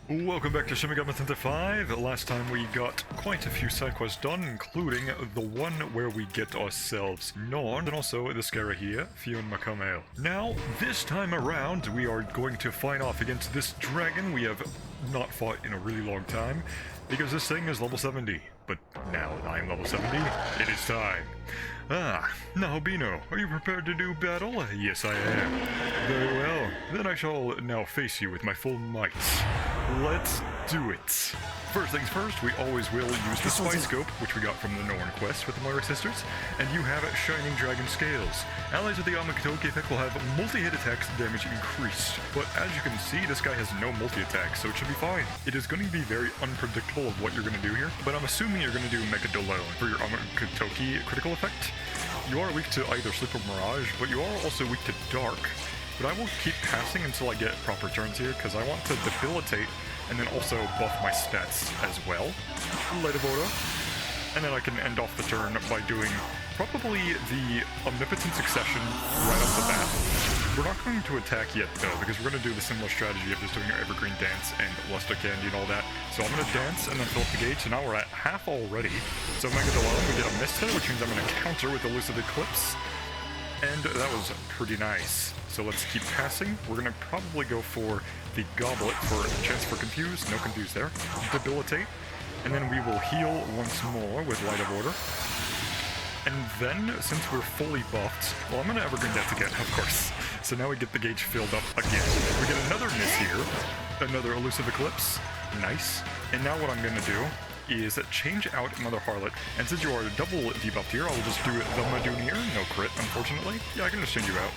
Welcome back to Shin Megami Tensei 5. Last time we got quite a few side quests done, including the one where we get ourselves Norn, and also the Scara here, Fion Makameo. Now, this time around, we are going to fight off against this dragon we have not fought in a really long time, because this thing is level 70. But now that I'm level 70, it is time. Now Bino, are you prepared to do battle? Yes, I am. Very well. Then I shall now face you with my full might. Let's do it. First things first, we always will use the Spy Scope, which we got from the Norn quest with the Moira sisters, and you have Shining Dragon Scales. Allies with the Amakitoki effect will have multi-hit attacks damage increased, but as you can see, this guy has no multi-attack, so it should be fine. It is going to be very unpredictable of what you're going to do here, but I'm assuming you're going to do Mecha Dolone for your Amakitoki critical effect. You are weak to either Sleep or Mirage, but you are also weak to Dark. But I will keep passing until I get proper turns here, because I want to debilitate and then also buff my stats as well. Light of Auto. And then I can end off the turn by doing probably the Omnipotent Succession right off the bat. We're not going to attack yet though, because we're going to do the similar strategy of just doing our Evergreen Dance and Luster Candy and all that. So I'm going to dance and then fill up the gauge, so now we're at half already. So Mega Dolone, we get a miss there, which means I'm going to counter with Elusive Eclipse. And that was pretty nice. So let's keep passing. We're going to probably go for the Goblet for a chance for Confuse. No Confuse there. Debilitate. And then we will heal once more with Light of Order. And then, since we're fully buffed, well, I'm going to Evergreen Dance again, of course. So now we get the gauge filled up again. We get another miss here. Another Elusive Eclipse. Nice. And now what I'm going to do is change out Mother Harlot, and since you are double debuffed here, I'll just do the Madoonier. No crit, unfortunately. Yeah, I can just change you out.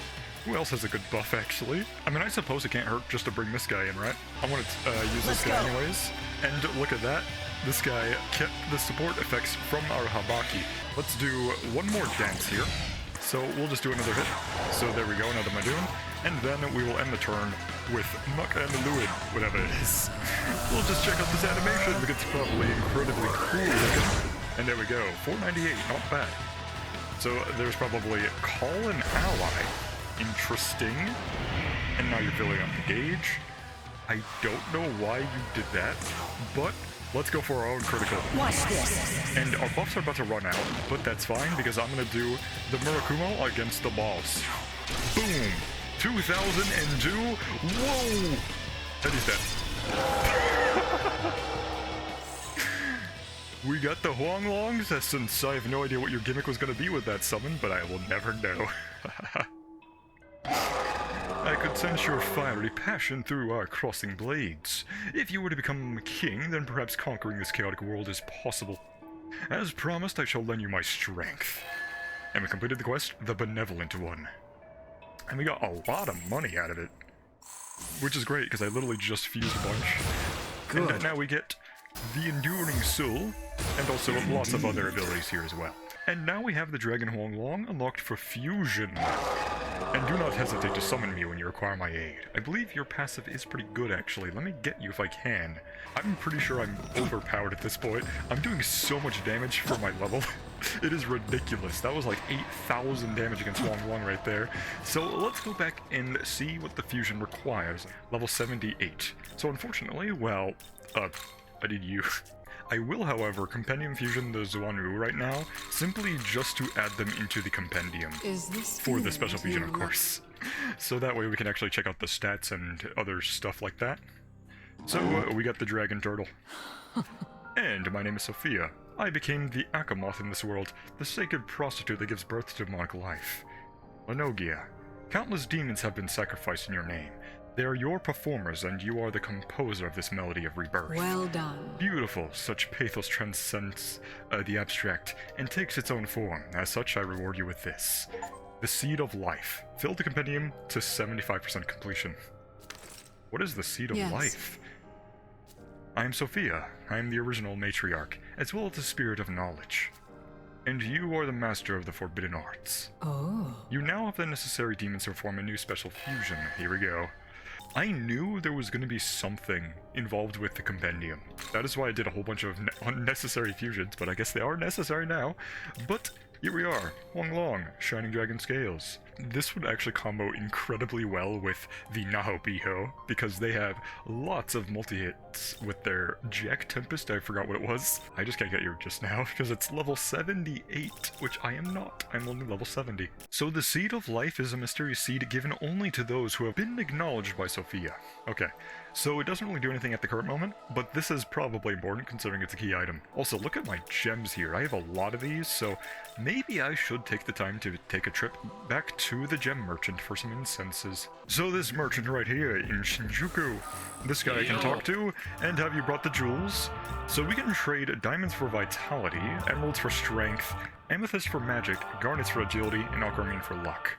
Who else has a good buff, actually? I mean, I suppose it can't hurt just to bring this guy in, right? I want to use this guy anyways. And look at that. This guy kept the support effects from our Habaki. Let's do one more dance here. So we'll just do another hit. So there we go, another Madoon. And then we will end the turn with Muck and Luid, whatever it is. We'll just check out this animation because it's probably incredibly cool looking. And there we go, 498, not bad. So there's probably Call an Ally. Interesting. And now you're filling up the gauge. I don't know why you did that, but let's go for our own critical. Watch this. And our buffs are about to run out, but that's fine because I'm going to do the Murakumo against the boss. Boom! 2002. Whoa! And he's dead. We got the Huanglongs, since I have no idea what your gimmick was going to be with that summon, but I will never know. I could sense your fiery passion through our crossing blades. If you were to become king, then perhaps conquering this chaotic world is possible. As promised, I shall lend you my strength. And we completed the quest, the Benevolent One. And we got a lot of money out of it. Which is great, because I literally just fused a bunch. Good. And now we get the Enduring Soul, and also lots of other abilities here as well. And now we have the Dragon Huanglong unlocked for Fusion. And do not hesitate to summon me when you require my aid. I believe your passive is pretty good, actually. Let me get you if I can. I'm pretty sure I'm overpowered at this point. I'm doing so much damage for my level. It is ridiculous. That was like 8,000 damage against Huanglong right there. So let's go back and see what the fusion requires. Level 78. So unfortunately, well, I need you. I will, however, Compendium Fusion the Zuanru right now, simply just to add them into the Compendium. Is this for the special fusion, of course. So that way we can actually check out the stats and other stuff like that. So we got the Dragon Turtle. And my name is Sophia. I became the Akamoth in this world, the sacred prostitute that gives birth to demonic life. Lenogia. Countless demons have been sacrificed in your name. They are your performers, and you are the composer of this melody of rebirth. Well done. Beautiful. Such pathos transcends the abstract and takes its own form. As such, I reward you with this. The Seed of Life. Fill the compendium to 75% completion. What is the Seed of Life? I am Sophia. I am the original matriarch, as well as the Spirit of Knowledge. And you are the master of the Forbidden Arts. Oh. You now have the necessary demons to form a new special fusion. Here we go. I knew there was going to be something involved with the compendium. That is why I did a whole bunch of unnecessary fusions, but I guess they are necessary now. But here we are, Huanglong, Shining Dragon Scales. this would actually combo incredibly well with the Nahobiho, because they have lots of multi-hits with their Jack Tempest. I forgot what it was. I just can't get here just now, because it's level 78, which I am not. I'm only level 70. So the Seed of Life is a mysterious seed given only to those who have been acknowledged by Sophia. Okay, so it doesn't really do anything at the current moment, but this is probably important considering it's a key item. Also, look at my gems here. I have a lot of these, so maybe I should take the time to take a trip back to the gem merchant for some incenses. So this merchant right here in Shinjuku, this guy I can talk to, and have you brought the jewels? So we can trade diamonds for vitality, emeralds for strength, amethyst for magic, garnets for agility, and aquamarine for luck.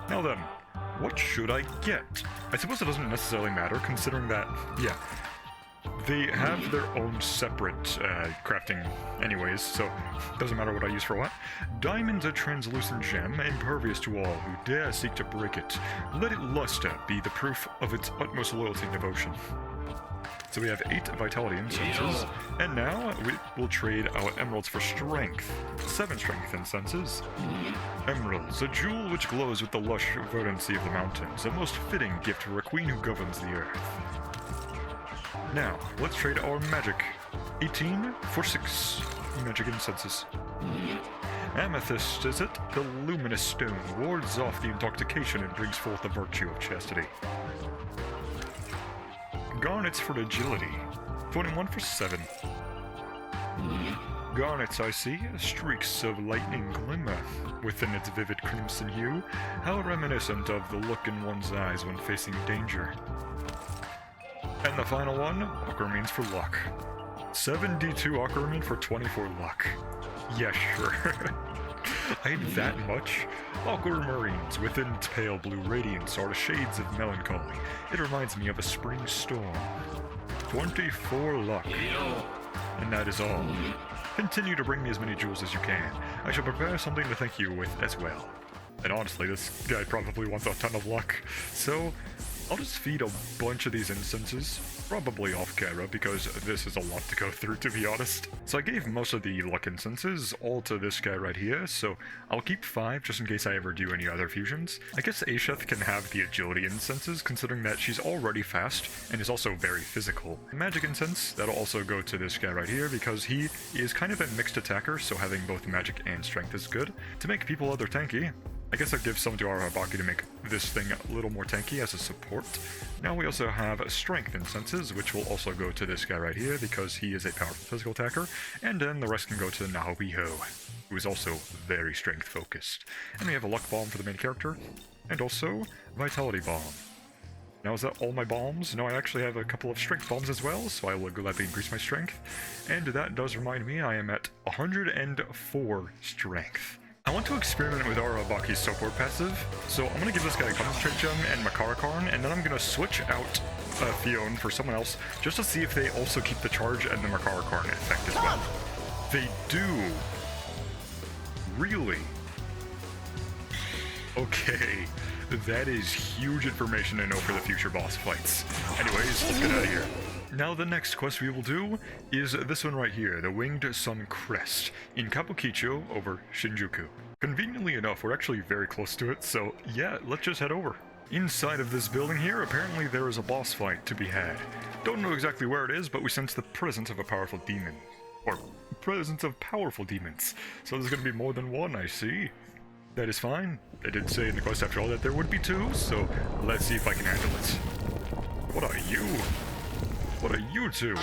Now then, what should I get? I suppose it doesn't necessarily matter, considering that, yeah, they have their own separate crafting anyways, so it doesn't matter what I use for what. Diamond's a translucent gem, impervious to all who dare seek to break it. Let it luster be the proof of its utmost loyalty and devotion. So we have 8 vitality incenses, and now we will trade our emeralds for strength. 7 strength incenses. Emeralds, a jewel which glows with the lush verdancy of the mountains, a most fitting gift for a queen who governs the earth. Now, let's trade our magic. 18 for 6 magic incenses. Amethyst, is it? The luminous stone wards off the intoxication and brings forth the virtue of chastity. Garnets for agility. 21 for 7. Garnets, I see, streaks of lightning glimmer within its vivid crimson hue, how reminiscent of the look in one's eyes when facing danger. And the final one, aquamarines for luck. 72 aquamarine for 24 luck. Yeah, sure. I had that much. Aquamarines within its pale blue radiance are the shades of melancholy. It reminds me of a spring storm. 24 luck. And that is all. Continue to bring me as many jewels as you can. I shall prepare something to thank you with as well. And honestly, this guy probably wants a ton of luck, so I'll just feed a bunch of these incenses, probably off camera, because this is a lot to go through, to be honest. So I gave most of the luck incenses all to this guy right here, so I'll keep 5 just in case I ever do any other fusions. I guess Asheth can have the agility incenses, considering that she's already fast and is also very physical. Magic incense, that'll also go to this guy right here, because he is kind of a mixed attacker, so having both magic and strength is good. To make people other tanky, I guess I'll give some to our Habaki to make this thing a little more tanky as a support. Now we also have strength incenses, which will also go to this guy right here because he is a powerful physical attacker, and then the rest can go to Nahobiho, who is also very strength focused. And we have a luck bomb for the main character, and also vitality bomb. Now is that all my bombs? No, I actually have a couple of strength bombs as well, so I will gladly increase my strength. And that does remind me I am at 104 strength. I want to experiment with our Abaki's support passive, so I'm going to give this guy a Concentrate Gem and Makarakarn, and then I'm going to switch out Fion for someone else, just to see if they also keep the charge and the Makarakarn effect as well. They do! Really? Okay, that is huge information to know for the future boss fights. Anyways, let's get out of here. Now the next quest we will do is this one right here, the Winged Sun Crest, in Kabukicho over Shinjuku. Conveniently enough, we're actually very close to it, so yeah, let's just head over. Inside of this building here, apparently there is a boss fight to be had. Don't know exactly where it is, but we sense the presence of a powerful demon. Or, presence of powerful demons. So there's gonna be more than one, I see. That is fine. They did say in the quest after all that there would be 2, so let's see if I can handle it. What are you? What are you 2?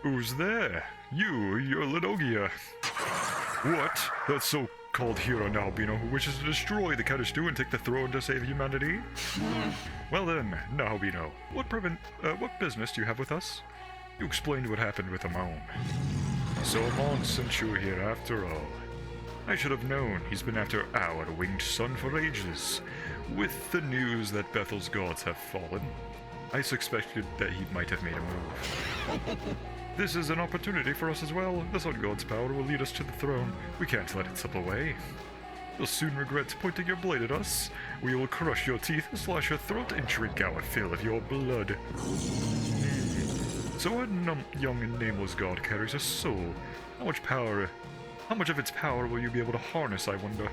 Who's there? You're Lidogia. What? That so-called hero Naobino who wishes to destroy the Kaddish and take the throne to save humanity? Well then, Naobino, what business do you have with us? You explained what happened with Amon. So Amon sent you here after all. I should have known he's been after our winged sun for ages. With the news that Bethel's gods have fallen, I suspected that he might have made a move. This is an opportunity for us as well. The Sun God's power will lead us to the throne. We can't let it slip away. You'll soon regret pointing your blade at us. We will crush your teeth, slash your throat, and drink our fill of your blood. So a young and nameless god carries a soul. How much of its power will you be able to harness, I wonder?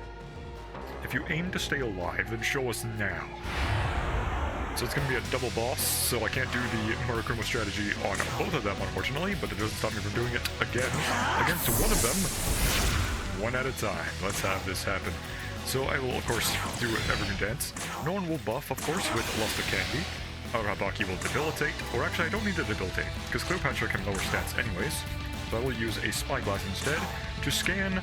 If you aim to stay alive, then show us now. So it's going to be a double boss, so I can't do the Murakumo strategy on both of them, unfortunately, but it doesn't stop me from doing it again against one of them, one at a time. Let's have this happen. So I will, of course, do Evergreen Dance. Norn will buff, of course, with Lust of Candy. Arabaki will debilitate, or actually I don't need to debilitate, because Cleopatra can lower stats anyways. So I will use a Spyglass instead to scan...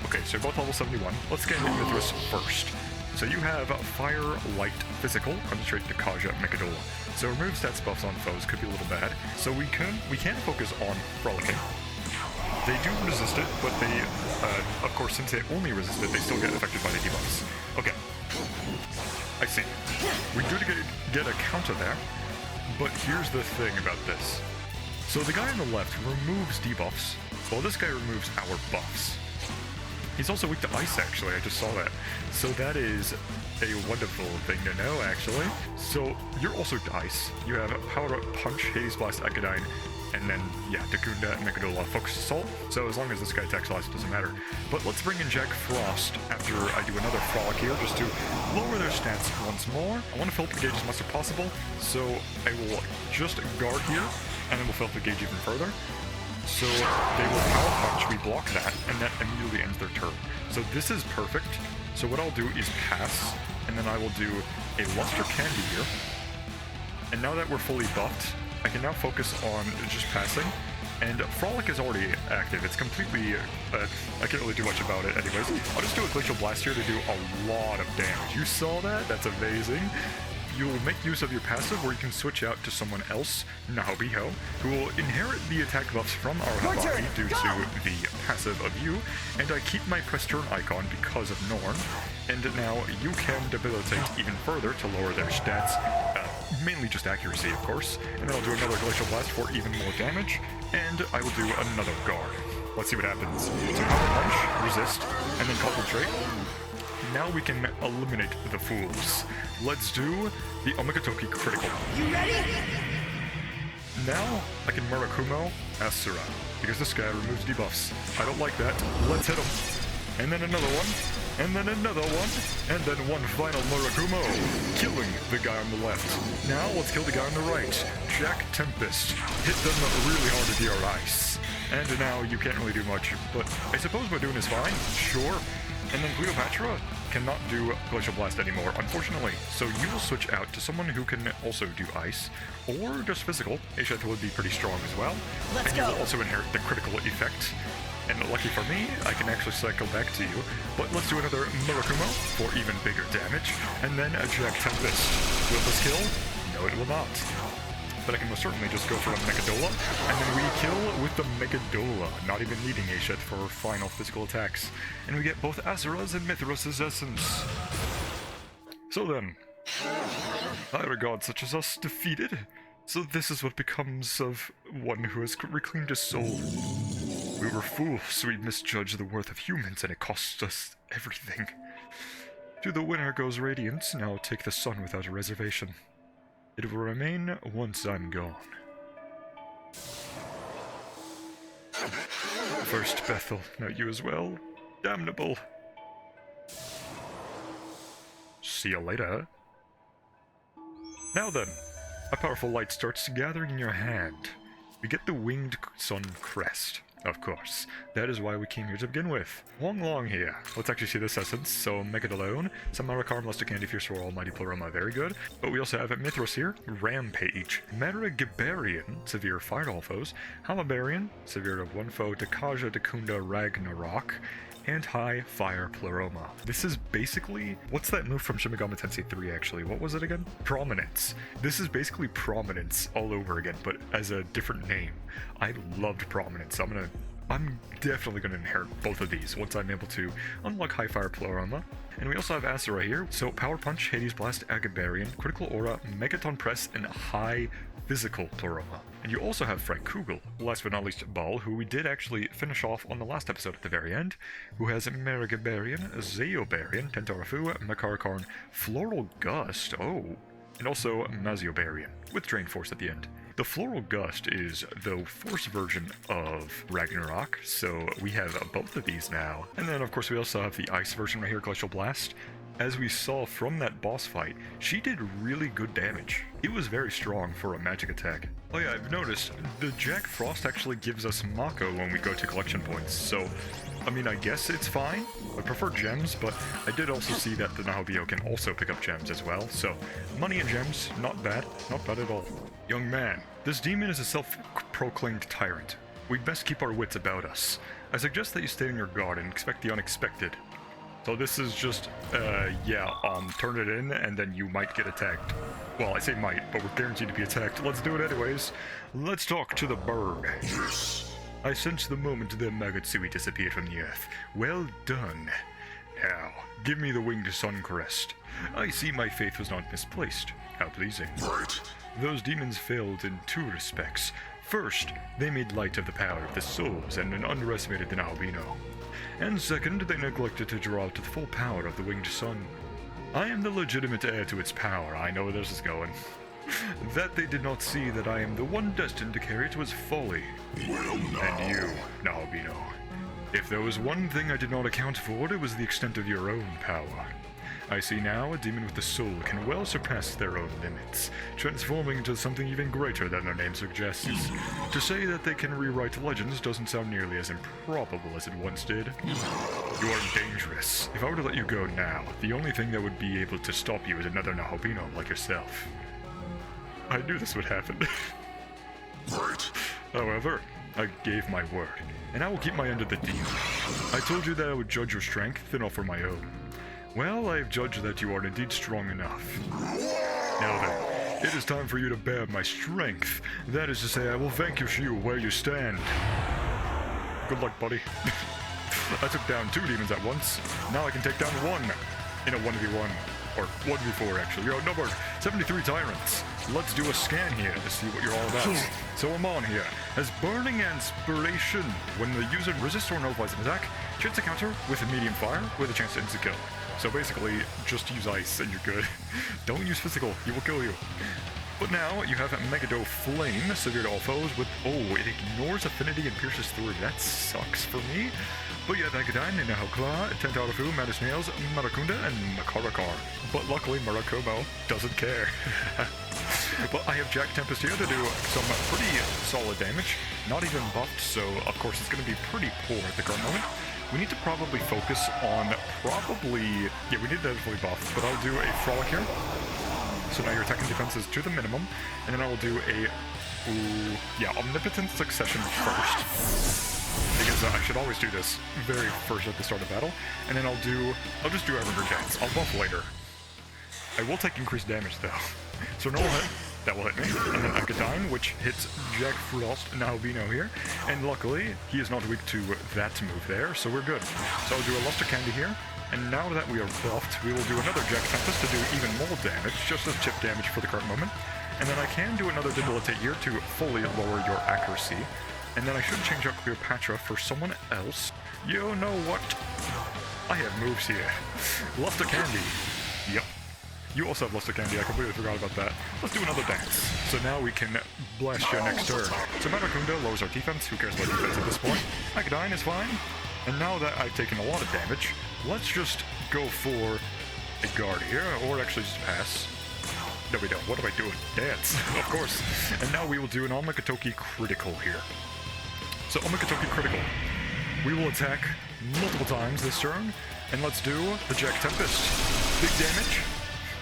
Okay, so both level 71. Let's scan Mithras first. So you have Fire, Light, Physical, Concentrate, Dekaja, Mechadola. So remove stats buffs on foes could be a little bad. So we can focus on Frolicking. They do resist it, but they, of course, since they only resist it, they still get affected by the debuffs. Okay. I see. We do get a counter there, but here's the thing about this. So the guy on the left removes debuffs, while this guy removes our buffs. He's also weak to ice, actually, I just saw that. So that is a wonderful thing to know, actually. So you're also ice. You have Power Up Punch, Hades Blast, Ekadine, and then, yeah, Takunda and Mechadola Focus Assault. So as long as this guy attacks last, it doesn't matter. But let's bring in Jack Frost after I do another Frolic here, just to lower their stats once more. I want to filter gauge as much as possible, so I will just guard here, and then we'll filter gauge even further. So they will Power Punch, we block that, and that immediately ends their turn. So this is perfect. So what I'll do is pass, and then I will do a Luster Candy here. And now that we're fully buffed, I can now focus on just passing. And Frolic is already active. It's completely... I can't really do much about it anyways. I'll just do a Glacial Blast here to do a lot of damage. You saw that? That's amazing. You'll make use of your passive where you can switch out to someone else, Nahobiho, who will inherit the attack buffs from Arabaki due to the passive of you, and I keep my press turn icon because of Norn, and now you can debilitate even further to lower their stats, mainly just accuracy of course, and then I'll do another Glacial Blast for even more damage, and I will do another guard. Let's see what happens. So Power Punch, resist, and then Concentrate. Now we can eliminate the fools. Let's do the Omegatoki critical. You ready? Now I can Murakumo Asura, because this guy removes debuffs. I don't like that. Let's hit him. And then another one. And then another one. And then one final Murakumo, killing the guy on the left. Now let's kill the guy on the right. Jack Tempest. Hit them really hard with your ice. And now you can't really do much, but I suppose Madoon is fine. Sure. And then Cleopatra cannot do Glacial Blast anymore, unfortunately. So you will switch out to someone who can also do ice, or just physical. Aisheth would be pretty strong as well. Let's and go. you will also inherit the critical effect. And lucky for me, I can actually cycle back to you. But let's do another Murakumo for even bigger damage. And then a Jack Tempest. Will this kill? No, it will not. But I can most certainly just go for a Mechadola, and then we kill with the Mechadola, not even needing Aisheth for final physical attacks. And we get both Asura's and Mithras' essence. So then, either god such as us defeated. So this is what becomes of one who has reclaimed his soul. We were fools, we misjudged the worth of humans, and it cost us everything. To the winner goes Radiance, now take the sun without a reservation. It will remain once I'm gone. First Bethel, now you as well. Damnable. See you later. Now then, a powerful light starts gathering in your hand. We get the winged sun crest. Of course, that is why we came here to begin with. Long here. Let's actually see this essence. So, Megadolone, Samara Karm, Luster Candy, Fierce Roar, Almighty Pleroma, very good. But we also have Mithras here, Rampage, Maragibarian, Severe Fire all foes, Hamabarian, Severe of one foe, Dekaja, Dakunda, Ragnarok, and High Fire Pleroma. This is basically, what's that move from Shin Megami Tensei 3 actually? What was it again? Prominence. This is basically Prominence all over again, but as a different name. I loved Prominence. I'm definitely gonna inherit both of these once I'm able to unlock High Fire Pleroma. And we also have Asura here, so Power Punch, Hades Blast, Agabarian, Critical Aura, Megaton Press, and High Physical Pleroma. And you also have Frank Kugel, last but not least Ball, who we did actually finish off on the last episode at the very end, who has Maragibarian, Zeobarian, Tentarafu, Makarakarn, Floral Gust, and also Maziobarian, with Drain Force at the end. The Floral Gust is the Force version of Ragnarok, so we have both of these now. And then, of course, we also have the Ice version right here, Glacial Blast. as we saw from that boss fight, she did really good damage. It was very strong for a magic attack. Oh yeah, I've noticed, the Jack Frost actually gives us Mako when we go to collection points, so, I mean, I guess it's fine. I prefer gems, but I did also see that the Nahobio can also pick up gems as well, so money and gems, not bad at all. Young man, this demon is a self-proclaimed tyrant. We'd best keep our wits about us. I suggest that you stay on your guard and expect the unexpected. So this is just, turn it in and then you might get attacked. Well, I say might, but we're guaranteed to be attacked. Let's do it anyways. Let's talk to the bird. Yes. I sensed the moment the Magatsui disappeared from the earth. Well done. Now, give me the winged sun crest. I see my faith was not misplaced. How pleasing. Right. Those demons failed in two respects. First, they made light of the power of the souls and underestimated the Nahobino. And second, they neglected to draw out the full power of the winged sun. I am the legitimate heir to its power, I know where this is going. That they did not see that I am the one destined to carry it was folly. Well, now. And you, Nahobino. If there was one thing I did not account for, it was the extent of your own power. I see now a demon with the soul can well surpass their own limits, transforming into something even greater than their name suggests. To say that they can rewrite legends doesn't sound nearly as improbable as it once did. You are dangerous. If I were to let you go now, the only thing that would be able to stop you is another Nahobino like yourself. I knew this would happen. Right. However, I gave my word, and I will keep my end of the deal. I told you that I would judge your strength and offer my own. Well, I have judged that you are indeed strong enough. Now then, it is time for you to bear my strength. That is to say, I will vanquish you where you stand. Good luck, buddy. I took down 2 demons at once. Now I can take down 1 in a 1v1. Or 1v4, actually. You're outnumbered 73 tyrants. Let's do a scan here to see what you're all about. Here. So Amon here has Burning Inspiration. When the user resists or nullifies an attack, chance a counter with a medium fire with a chance to insta-kill. So basically, just use ice and you're good. Don't use physical, he will kill you. But now, you have Megado Flame, severe to all foes with, it ignores affinity and pierces through. That sucks for me. But you have Agadine, Nahokla, Tentarufu, Madness Nails, Marakunda, and Makarakar. But luckily, Murakumo doesn't care. But I have Jack Tempest here to do some pretty solid damage. Not even buffed, so of course it's going to be pretty poor at the current moment. We need to probably focus on we need to definitely buff, but I'll do a Frolic here. So now your attack and defense is to the minimum, and then I will do Omnipotent Succession first. Because I should always do this very first at the start of battle, and then I'll just do Evergreen Dance. I'll buff later. I will take increased damage though. So normal hit, that will hit me, and then Agadine, which hits Jack Frost Nahobino here, and luckily, he is not weak to that move there, so we're good. So I'll do a Luster Candy here, and now that we are buffed, we will do another Jack Tempest to do even more damage, just as chip damage for the current moment, and then I can do another Debilitate here to fully lower your accuracy, and then I should change out Cleopatra for someone else. You know what? I have moves here. Luster Candy. Yep. You also have Luster Candy, I completely forgot about that. Let's do another dance. So now we can blast you next turn. So Marakunda lowers our defense, who cares about defense at this point? Agadine is fine. And now that I've taken a lot of damage, let's just go for a guard here, or actually just pass. No, we don't. What am I doing? Dance, of course. And now we will do an Omikatoki critical here. So Omikatoki critical. We will attack multiple times this turn, and let's do the Jack Tempest. Big damage.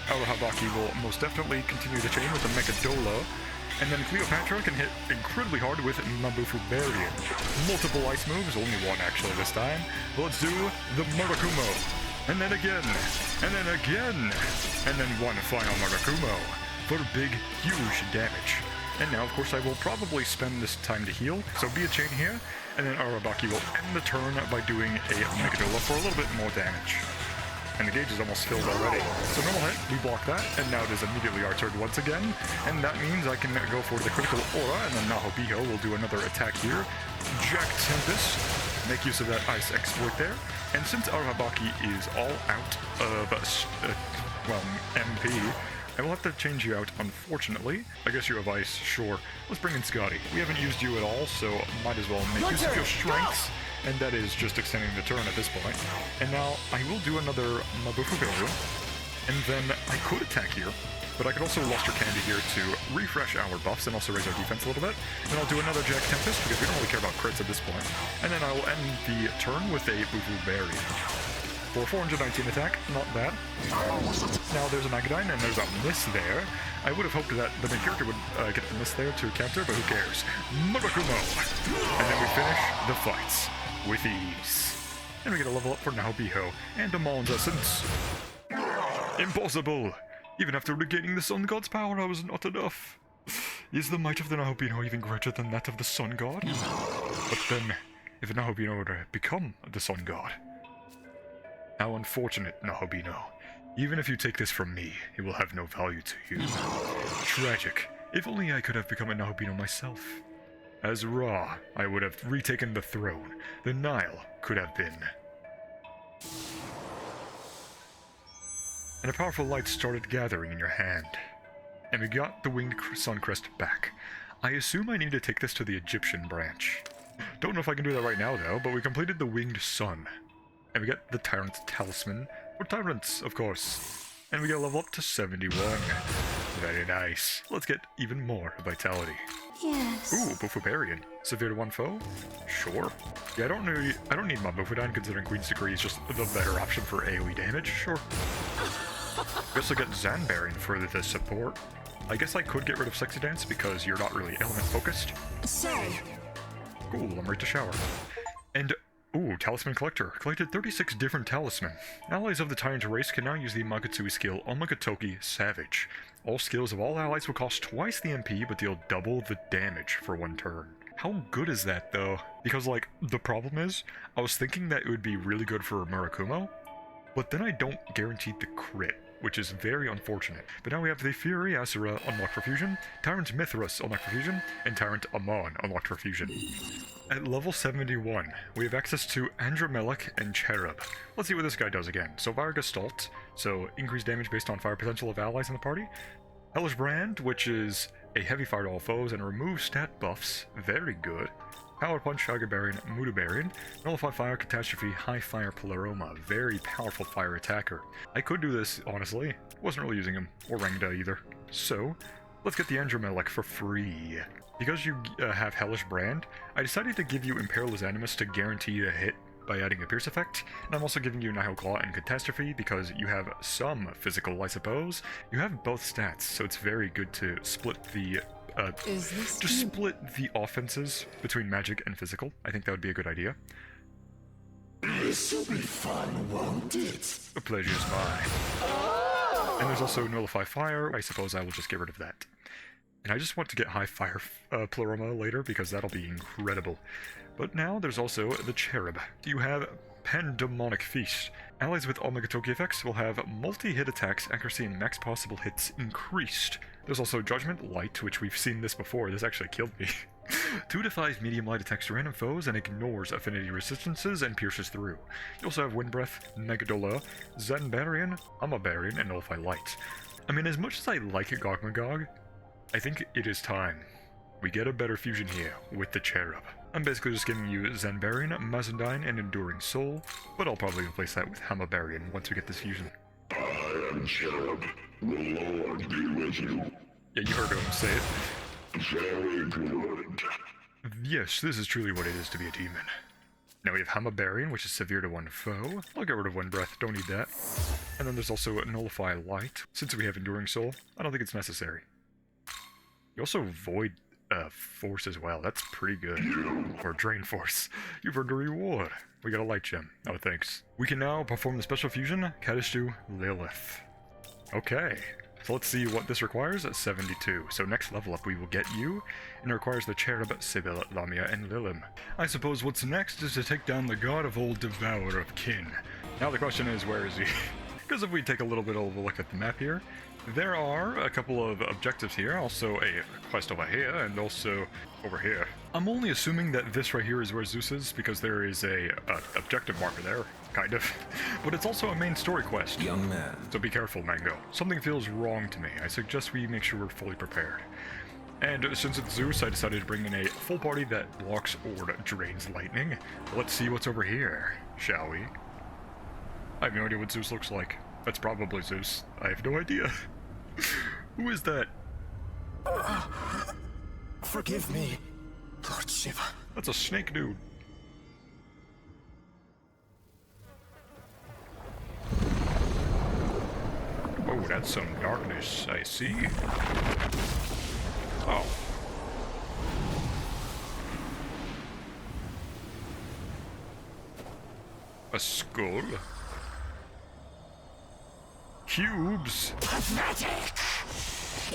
Our Habaki will most definitely continue the chain with the Megadolo, and then Cleopatra can hit incredibly hard with Mabufu Barrier. Multiple ice moves, only one actually this time. But let's do the Murakumo, and then again, and then again, and then one final Murakumo for big, huge damage. And now, of course, I will probably spend this time to heal, so be a chain here, and then Arabaki will end the turn by doing a Megadola for a little bit more damage. And the gauge is almost filled already. So normal hit, we block that, and now it is immediately our turn once again, and that means I can go for the critical aura, and then Nahobio will do another attack here. Jack Tempest, make use of that ice exploit there, and since Arabaki is all out of, MP, I will have to change you out, unfortunately. I guess you have ice, sure. Let's bring in Scotty. We haven't used you at all, so might as well make use of your strengths. and that is just extending the turn at this point. And now I will do another Mabufu Goju, and then I could attack here, but I could also Luster Candy here to refresh our buffs and also raise our defense a little bit. And I'll do another Jack Tempest because we don't really care about crits at this point. And then I will end the turn with a Bufu Berry. For 419 attack, not bad. Now there's a Nagadine and there's a miss there. I would have hoped that the main character would get the miss there to counter, but who cares? Murakumo! And then we finish the fights with ease. And we get a level up for Naobiho and a Mon's Essence. Impossible! Even after regaining the Sun God's power, I was not enough. Is the might of the Nahobino even greater than that of the Sun God? But then, if Nahobino were to become the Sun God... How unfortunate, Nahobino. Even if you take this from me, it will have no value to you. Tragic. If only I could have become a Nahobino myself. As Ra, I would have retaken the throne. The Nile could have been. And a powerful light started gathering in your hand. And we got the winged sun crest back. I assume I need to take this to the Egyptian branch. Don't know if I can do that right now though, but we completed the winged sun. And we get the Tyrant's Talisman for Tyrants, of course. And we get a level up to 71. Very nice. Let's get even more vitality. Yes. Ooh, Bufubarian. Severe to one foe? Sure. Yeah, I don't need my Bufudine considering Queen's Decree is just the better option for AoE damage. Sure. We also get Zanbarian for the support. I guess I could get rid of Sexy Dance because you're not really element focused. Sorry. Cool, I'm ready to shower. And ooh, Talisman Collector. Collected 36 different talisman. Allies of the Tyrant race can now use the Magatsuki skill Omagatoki Savage. All skills of all allies will cost twice the MP, but deal double the damage for one turn. How good is that, though? Because, like, the problem is, I was thinking that it would be really good for Murakumo, but then I don't guarantee the crit, which is very unfortunate. But now we have the Fury Asura unlocked for fusion, Tyrant Mithras unlocked for fusion, and Tyrant Amon unlocked for fusion. At level 71, we have access to Andromelech and Cherub. Let's see what this guy does again. So Fire Gestalt, so increased damage based on fire potential of allies in the party. Hellish Brand, which is a heavy fire to all foes and removes stat buffs. Very good. Power Punch, Shagabarian, Mudabarian, Nullify Fire, Catastrophe, High Fire, Pleroma. Very powerful fire attacker. I could do this, honestly. Wasn't really using him, or Rangda either. So, let's get the Andromelech for free. Because you have Hellish Brand, I decided to give you Imperial's Animus to guarantee a hit by adding a Pierce effect, and I'm also giving you Nihil Claw and Catastrophe because you have some physical, I suppose. You have both stats, so it's very good to split the split the offenses between magic and physical. I think that would be a good idea. This'll be fun, won't it? The pleasure's mine. And there's also Nullify Fire. I suppose I will just get rid of that. And I just want to get High Fire Pleroma later because that'll be incredible. But now there's also the Cherub. You have Pandemonic Feast. Allies with Omagatoki effects will have multi-hit attacks, accuracy, and max possible hits increased. There's also Judgment Light, which we've seen this before. This actually killed me. 2 to 5 medium light attacks to random foes and ignores affinity resistances and pierces through. You also have Wind Breath, Negadola, Zanbarian, Amabarian, and Nullify Light. I mean, as much as I like Gogmagog, I think it is time we get a better fusion here with the Cherub. I'm basically just giving you Zanbarian, Mazandine, and Enduring Soul, but I'll probably replace that with Hamabarian once we get this fusion. I am Cherub. The Lord be with you. Yeah, you heard him say it. Very good. Yes, this is truly what it is to be a demon. Now we have Hamabarian, which is severe to one foe. I'll get rid of Wind Breath, don't need that. And then there's also Nullify Light. Since we have Enduring Soul, I don't think it's necessary. You also Void Force as well, that's pretty good. Or Drain Force. You've earned a reward. We got a Light Gem. Oh, thanks. We can now perform the special fusion, Kadishtu Lilith. Okay. So let's see what this requires at 72. So next level up we will get you, and it requires the Cherub, Sibyl, Lamia, and Lilim. I suppose what's next is to take down the god of old Devourer of Kin. Now the question is, where is he? Because if we take a little bit of a look at the map here, there are a couple of objectives here, also a quest over here, and also over here. I'm only assuming that this right here is where Zeus is, because there is a objective marker there, kind of. But it's also a main story quest. Young man. So be careful, Mango. Something feels wrong to me. I suggest we make sure we're fully prepared. And since it's Zeus, I decided to bring in a full party that blocks or drains lightning. Let's see what's over here, shall we? I have no idea what Zeus looks like. That's probably Zeus. I have no idea. Who is that? Forgive me, Lord Shiva. That's a snake dude. Oh, that's some darkness, I see. Oh. A skull? Cubes? Pathetic!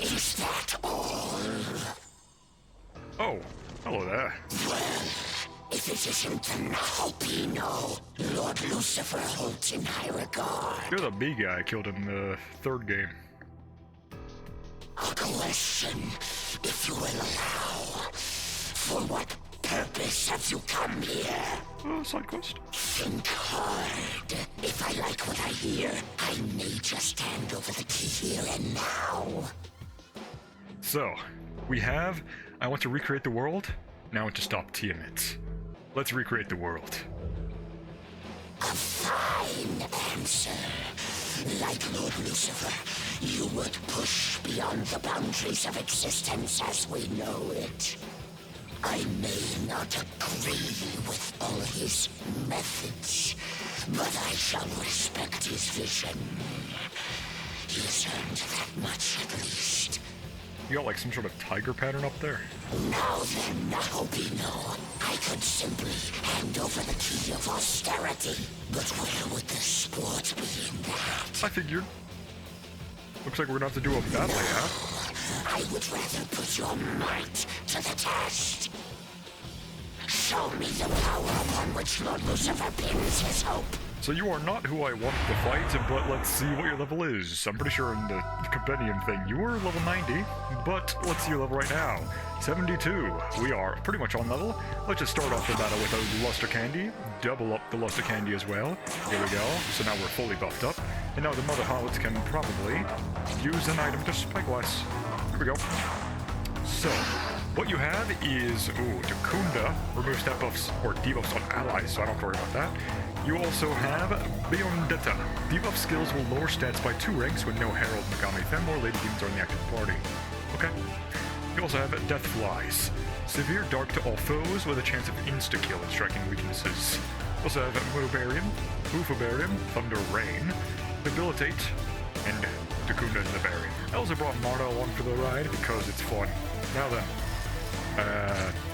Is that all? Oh, hello there. If it isn't the Nahopino, Lord Lucifer holds in high regard. You're the bee guy I killed in the third game. A question, if you will allow. For what purpose have you come here? Side quest. Think hard. If I like what I hear, I may just hand over the key here and now. So, we have, I want to recreate the world, now I want to stop Tiamat. Let's recreate the world. A fine answer. Like Lord Lucifer, you would push beyond the boundaries of existence as we know it. I may not agree with all his methods, but I shall respect his vision. He's earned that much at least. You got like some sort of tiger pattern up there? Now then, Nahopino, I could simply hand over the key of austerity. But where would the sport be in that? I figured. Looks like we're gonna have to do a battle, yeah? I would rather put your might to the test. Show me the power upon which Lord Lucifer pins his hope. So you are not who I want to fight, but let's see what your level is. I'm pretty sure in the compendium thing you were level 90, but let's see your level right now. 72. We are pretty much on level. Let's just start off the battle with a Luster Candy, double up the Luster Candy as well. Here we go. So now we're fully buffed up. And now the Mother Harlots can probably use an item to spyglass. Here we go. So, what you have is, Takunda removes stat buffs or debuffs on allies, so I don't have to worry about that. You also have Biondetta. Debuff skills will lower stats by 2 ranks when no Herald, Megami Fem, or Lady Demons are in the active party. Okay. You also have Death Flies. Severe Dark to all foes with a chance of insta-kill and striking weaknesses. You also have Mudobarium, Boofobarium, Thunder Rain, Debilitate, and Takunda the Barium. I also brought Marta along for the ride because it's fun. Now then,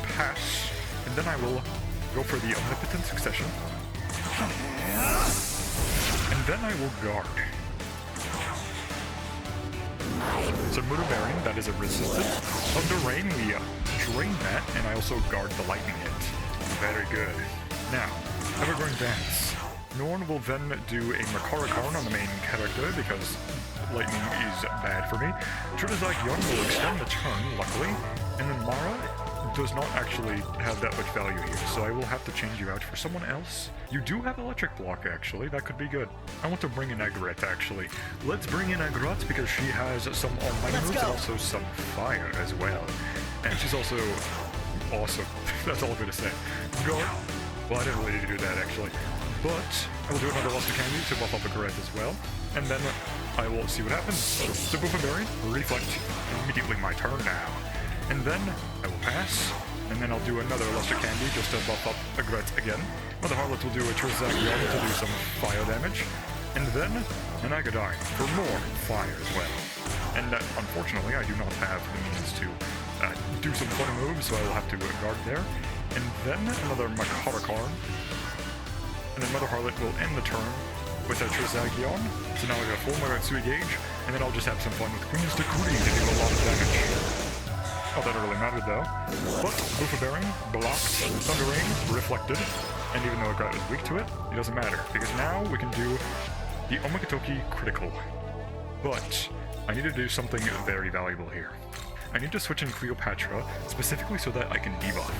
pass, and then I will go for the Omnipotent Succession. And then I will guard. So Mudobarium, that is a resistant. Thunder Rain, we drain that, and I also guard the lightning hit. Very good. Now, Evergreen Dance. Norn will then do a Makarakarn on the main character because lightning is bad for me. Trinazak Young will extend the turn, luckily, and then Mara does not actually have that much value here, so I will have to change you out for someone else. You do have Electric Block, actually. That could be good. I want to bring in Egret, actually. Let's bring in Egret because she has some Almighty moves and also some fire as well. And she's also awesome. That's all I'm going to say. Guard. Well, I didn't really do that, actually. But I will do another Luster Candy to buff up Egret as well. And then I will see what happens. So Boofobarium, Reflect. Immediately my turn now. And then I will pass, and then I'll do another Luster Candy just to buff up Egret again. Mother Harlot will do a Trizak Young to do some fire damage, and then an Agadine for more fire as well. And unfortunately, I do not have the means to do some funny moves, so I will have to guard there. And then another Makarakarn, and then Mother Harlot will end the turn with a Trizak Young. So now I got a full Magatsu gauge, and then I'll just have some fun with Queen's Takuri to do a lot of damage. Not that it really mattered though. But Boofobarium, blocked, Thunder Rain, reflected, and even though Egret is weak to it, it doesn't matter, because now we can do the Omikatoki critical. But I need to do something very valuable here. I need to switch in Cleopatra, specifically so that I can debuff.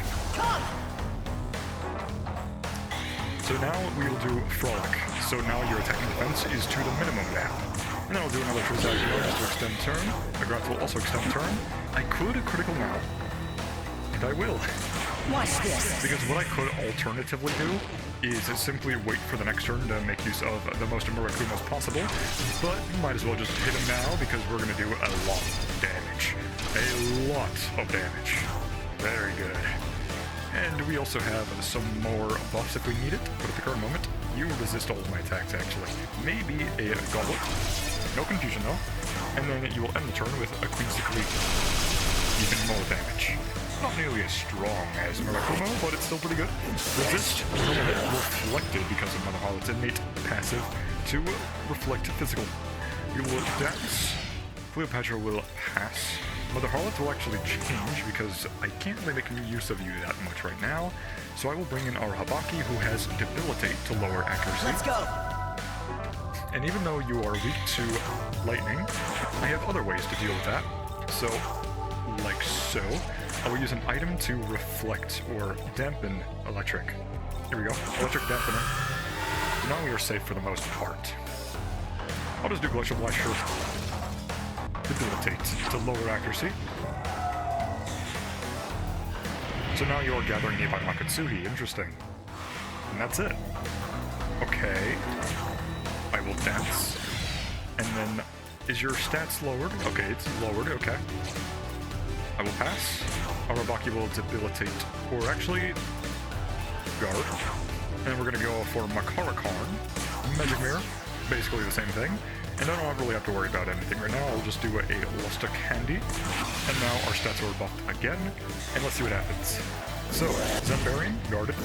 So now we will do Frolic. So now your attack and defense is to the minimum now. And then I'll do another Trizak just to extend turn. Egret will also extend turn. I could critical now, and I will. Watch this. Because what I could alternatively do is simply wait for the next turn to make use of the most Murakumos possible, but might as well just hit him now because we're going to do a lot of damage. A lot of damage. Very good. And we also have some more buffs if we need it, but at the current moment, you resist all of my attacks actually. Maybe a goblet. No confusion though. And then you will end the turn with a Queen's Decree. Even more damage. Not nearly as strong as Murakumo, but it's still pretty good. Resist, normal hit, reflected because of Mother Harlot's innate passive to reflect physical. You will dance. Cleopatra will pass. Mother Harlot will actually change because I can't really make use of you that much right now. So I will bring in our Habaki, who has Debilitate to lower accuracy. Let's go. And even though you are weak to lightning, I have other ways to deal with that. So, like so. I will use an item to reflect or dampen electric. Here we go. Electric dampener. So now we are safe for the most part. I'll just do Glacial Blast first. Debilitate to lower accuracy. So now you are gathering nearby Makatsuhi. Interesting. And that's it. Okay. I will dance. And then, is your stats lowered? Okay, it's lowered. Okay. I will pass. Arabaki will debilitate, or actually, guard. And we're gonna go for Makarakarn. Magic Mirror, basically the same thing. And I don't really have to worry about anything right now. I'll just do a Lustic Candy. And now our stats are buffed again. And let's see what happens. So, Zambarian, guarded.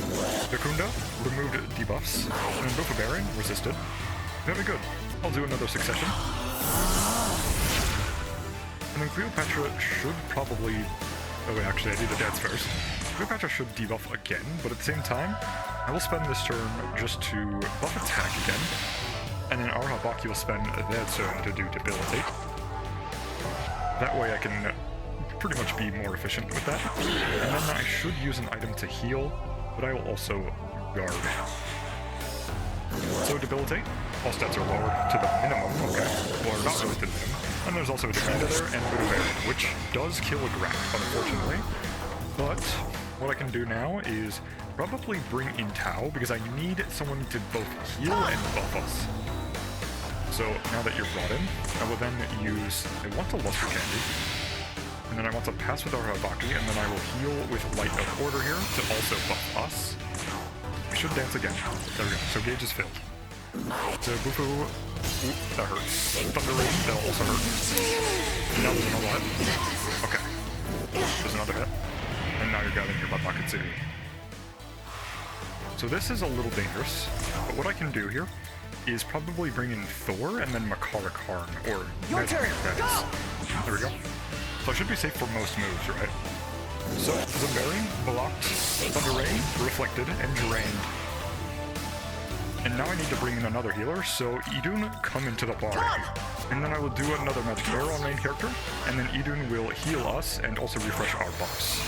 Yakunda, removed debuffs. And then Bufabarian, resisted. Very good. I'll do another succession. And then Cleopatra should probably... Oh wait, actually I need to dance first. Cleopatra should debuff again, but at the same time, I will spend this turn just to buff attack again. And then our Habaki will spend their turn to do Debilitate. That way I can pretty much be more efficient with that. And then I should use an item to heal, but I will also guard. So Debilitate, all stats are lowered to the minimum, okay. Well, not really to the minimum. And there's also a Defender there and Budoverien, which does kill a Grak, unfortunately. But what I can do now is probably bring in Tao, because I need someone to both heal and buff us. So now that you're brought in, I will then use... I want a Luster Candy. And then I want to pass with our Habaki, and then I will heal with Light of Order here to also buff us. We should dance again. There we go. So gauge is filled. So Bufu... Oop, that hurts. Thunder Rain, that'll also hurt. Now there's another hit. Okay. There's another hit. And now you're gathering your Makatsuhi. So this is a little dangerous, but what I can do here is probably bring in Thor and then Makarakarn, or Magic Mirror, that is. There we go. So I should be safe for most moves, right? So, Zambarian, blocked, Thunder Rain, reflected, and drained. And now I need to bring in another healer, so Idun, come into the party. And then I will do another Magic Mirror on main character, and then Idun will heal us and also refresh our buffs.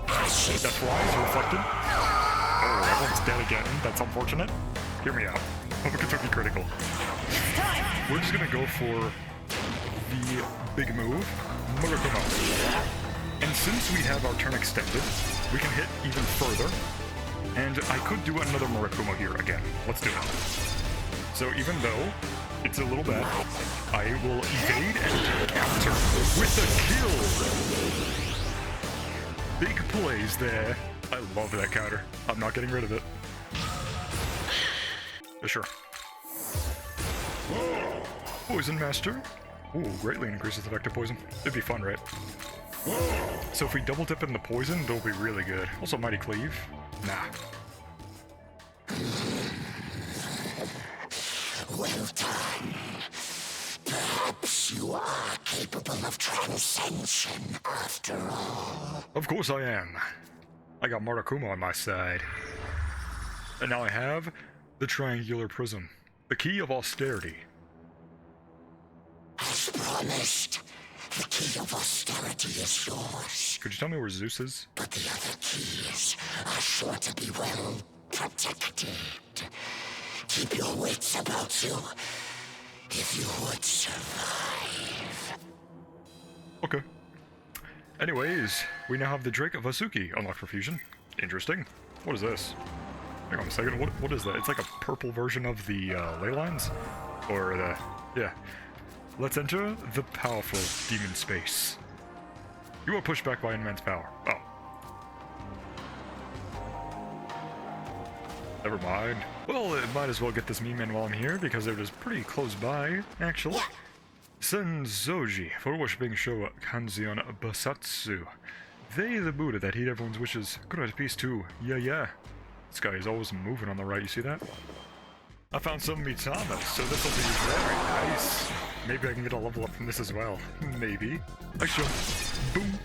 That's why it's reflected. Oh, everyone's dead again. That's unfortunate. Hear me out. Hoboken critical. We're just gonna go for the big move, Murakumo. And since we have our turn extended, we can hit even further. And I could do another Murakumo here again. Let's do it. So even though it's a little bad, I will evade and counter with the kill. Big plays there. I love that counter. I'm not getting rid of it. Sure. Poison Master. Ooh, greatly increases effective poison. It'd be fun, right? So if we double dip in the poison, it'll be really good. Also Mighty Cleave. Nah. Well done. Perhaps you are capable of transcension after all. Of course I am. I got Murakumo on my side. And now I have the Triangular Prism, the key of austerity. As promised, the key of austerity is yours. Could you tell me where Zeus is? But the other keys are sure to be well protected. Keep your wits about you if you would survive. Okay. Anyways, we now have the Drake of Vasuki unlocked for fusion. Interesting. What is this? Hang on a second, what is that? It's like a purple version of the ley lines? Or the... yeah. Let's enter the powerful demon space. You are pushed back by an immense power. Oh. Never mind. Well, it might as well get this meme in while I'm here, because it is pretty close by, actually. Senzoji, for worshipping Showa Kanzion Basatsu. They, the Buddha that heed everyone's wishes. Good peace too. Yeah. This guy is always moving on the right, you see that? I found some Mitama, so this will be very nice. Maybe I can get a level up from this as well. Maybe. Extra. Boom.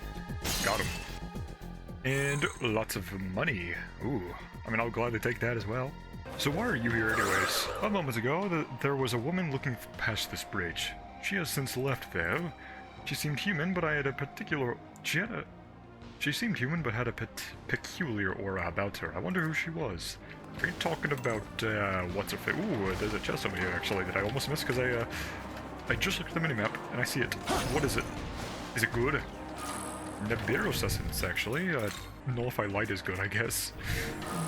Got him. And lots of money. Ooh. I mean, I'll gladly take that as well. So why are you here anyways? A moment ago, there was a woman looking past this bridge. She has since left though. She seemed human, but she seemed human, but had a peculiar aura about her. I wonder who she was. Are you talking about, what's her face? Ooh, there's a chest over here, actually, that I almost missed, because I just looked at the minimap, and I see it. What is it? Is it good? Nibiru's essence, actually. Nullify light is good, I guess.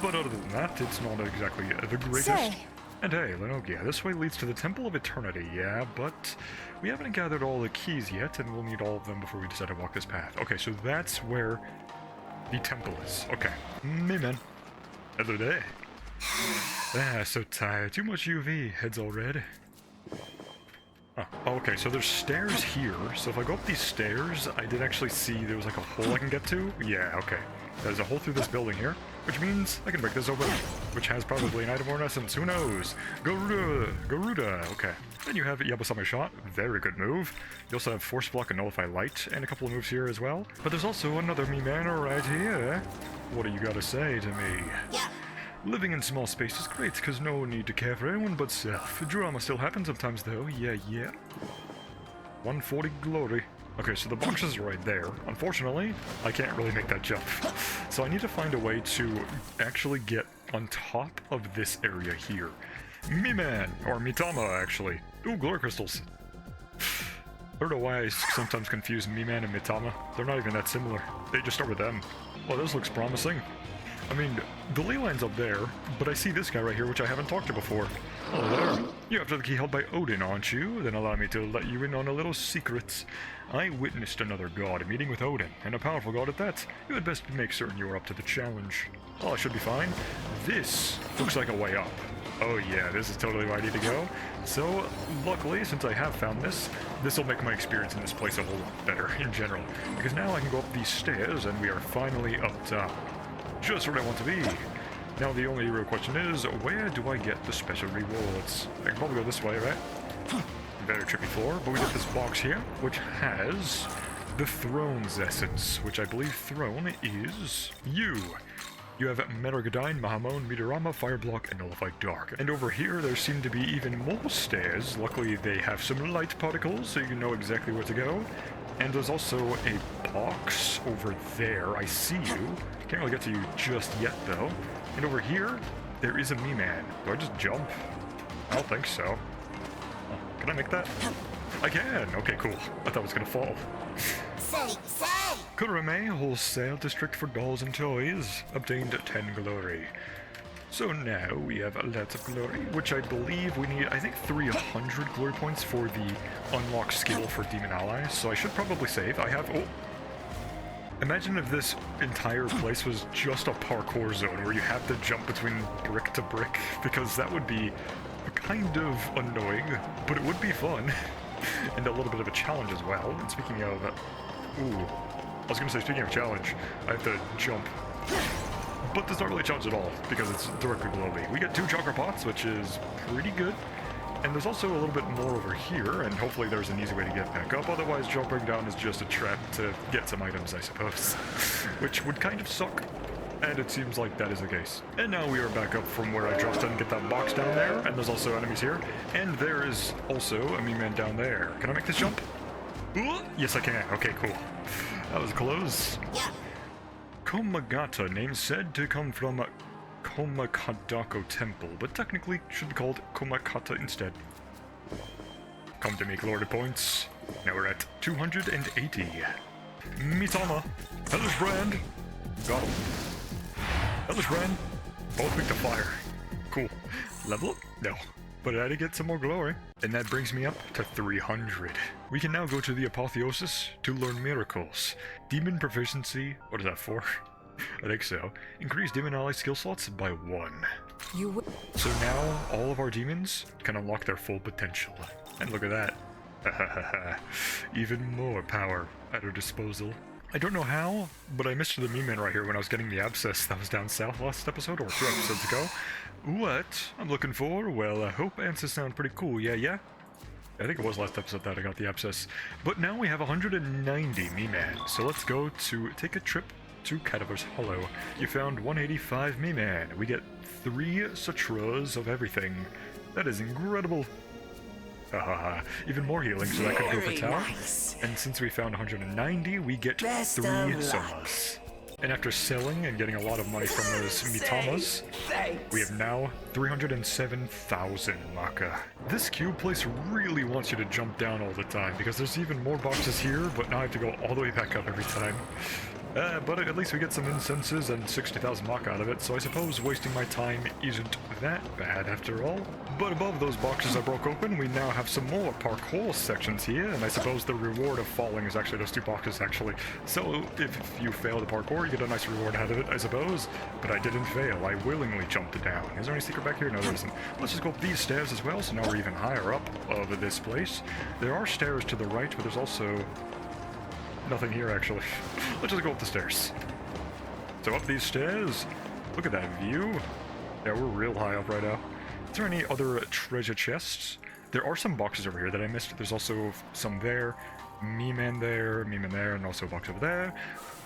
But other than that, it's not exactly the greatest. Say. And hey, Lenogia, this way leads to the Temple of Eternity, yeah, but we haven't gathered all the keys yet, and we'll need all of them before we decide to walk this path. Okay, so that's where the temple is. Okay. Me man. Hello there. So tired. Too much UV. Head's all red. Oh, okay, so there's stairs here. So if I go up these stairs, I did actually see there was like a hole I can get to. Yeah, okay. There's a hole through this building here, which means I can break this open, which has probably an item or an essence. Who knows? Garuda. Okay. Then you have Yabasame Shot. Very good move. You also have Force Block and Nullify Light, and a couple of moves here as well. But there's also another me-man right here. What do you gotta say to me? Yeah. Living in small space is great, because no need to care for anyone but self. Drama still happens sometimes, though. Yeah. 140 glory. Okay, so the box is right there. Unfortunately, I can't really make that jump. So I need to find a way to actually get on top of this area here. Me-man, or Mitama, actually. Ooh, glory crystals. I don't know why I sometimes confuse Me-man and Mitama. They're not even that similar. They just start with M. Well, this looks promising. I mean, the ley line's up there, but I see this guy right here, which I haven't talked to before. Oh, there. You're after the key held by Odin, aren't you? Then allow me to let you in on a little secret. I witnessed another god meeting with Odin, and a powerful god at that. You had best make certain you are up to the challenge. Oh, I should be fine. This looks like a way up. Oh yeah, this is totally where I need to go. So, luckily, since I have found this, this will make my experience in this place a whole lot better in general. Because now I can go up these stairs, and we are finally up top. Just where I want to be. Now the only real question is, where do I get the special rewards? I can probably go this way, right? Very trippy floor, but we get this box here, which has the Throne's essence, which I believe Throne is you. You have Metagadine, Mahamon, Meteorama, Fireblock, and Nullified Dark. And over here, there seem to be even more stairs. Luckily, they have some light particles, so you know exactly where to go. And there's also a box over there. I see you. Can't really get to you just yet, though. And over here, there is a me-man. Do I just jump? I don't think so. Oh, can I make that? I can! Okay, cool. I thought it was gonna fall. Say! Kurame, wholesale district for dolls and toys. Obtained 10 glory. So now we have lots of glory, which I believe we need, I think 300 glory points for the unlock skill for demon allies, so I should probably save. I have, imagine if this entire place was just a parkour zone where you have to jump between brick to brick, because that would be kind of annoying, but it would be fun, and a little bit of a challenge as well. And speaking of, I was gonna say, speaking of challenge, I have to jump. But there's not really a challenge at all, because it's directly below me. We get 2 chakra pots, which is pretty good. And there's also a little bit more over here, and hopefully there's an easy way to get back up. Otherwise, jumping down is just a trap to get some items, I suppose. Which would kind of suck. And it seems like that is the case. And now we are back up from where I dropped and get that box down there, and there's also enemies here. And there is also a me-man down there. Can I make this jump? Ooh, yes, I can. Okay, cool. That was close. Yeah. Komagata, name said to come from Komakadako Temple, but technically should be called Komakata instead. Come to me, glory points. Now we're at 280. Mitama. Hellish Brand. Got him. Hellish Brand. Both weak to fire. Cool. Level up? No. But I did get some more glory. And that brings me up to 300. We can now go to the Apotheosis to learn miracles. Demon proficiency. What is that for? I think so. Increase demon ally skill slots by 1. So now all of our demons can unlock their full potential. And look at that. Even more power at our disposal. I don't know how, but I missed the meme man right here when I was getting the abscess that was down south last episode, or 2 episodes ago. What I'm looking for? Well, I hope answers sound pretty cool, yeah? I think it was last episode that I got the abscess. But now we have 190 meme man, so let's go to take a trip to Cadaver's Hollow. You found 185 meme man. We get 3 sutras of everything. That is incredible. Even more healing, so that could go for Tau. Nice. And since we found 190, we get Best 3 of luck. somas. And after selling and getting a lot of money from those Mitamas, we have now 307,000 Maka. This cube place really wants you to jump down all the time, because there's even more boxes here, but now I have to go all the way back up every time. But at least we get some incenses and 60,000 Maka out of it, so I suppose wasting my time isn't that bad after all. But above those boxes I broke open, we now have some more parkour sections here, and I suppose the reward of falling is actually those 2 boxes actually. So if you fail the parkour, you get a nice reward out of it, I suppose. But I didn't fail, I willingly jumped down. Is there any secret back here? No, there isn't. Let's just go up these stairs as well, so now we're even higher up of this place. There are stairs to the right, but there's also nothing here actually. Let's just go up the stairs. So up these stairs, look at that view. Yeah, we're real high up right now. Is there any other treasure chests? There are some boxes over here that I missed. There's also some there, meme-man there, and also a box over there.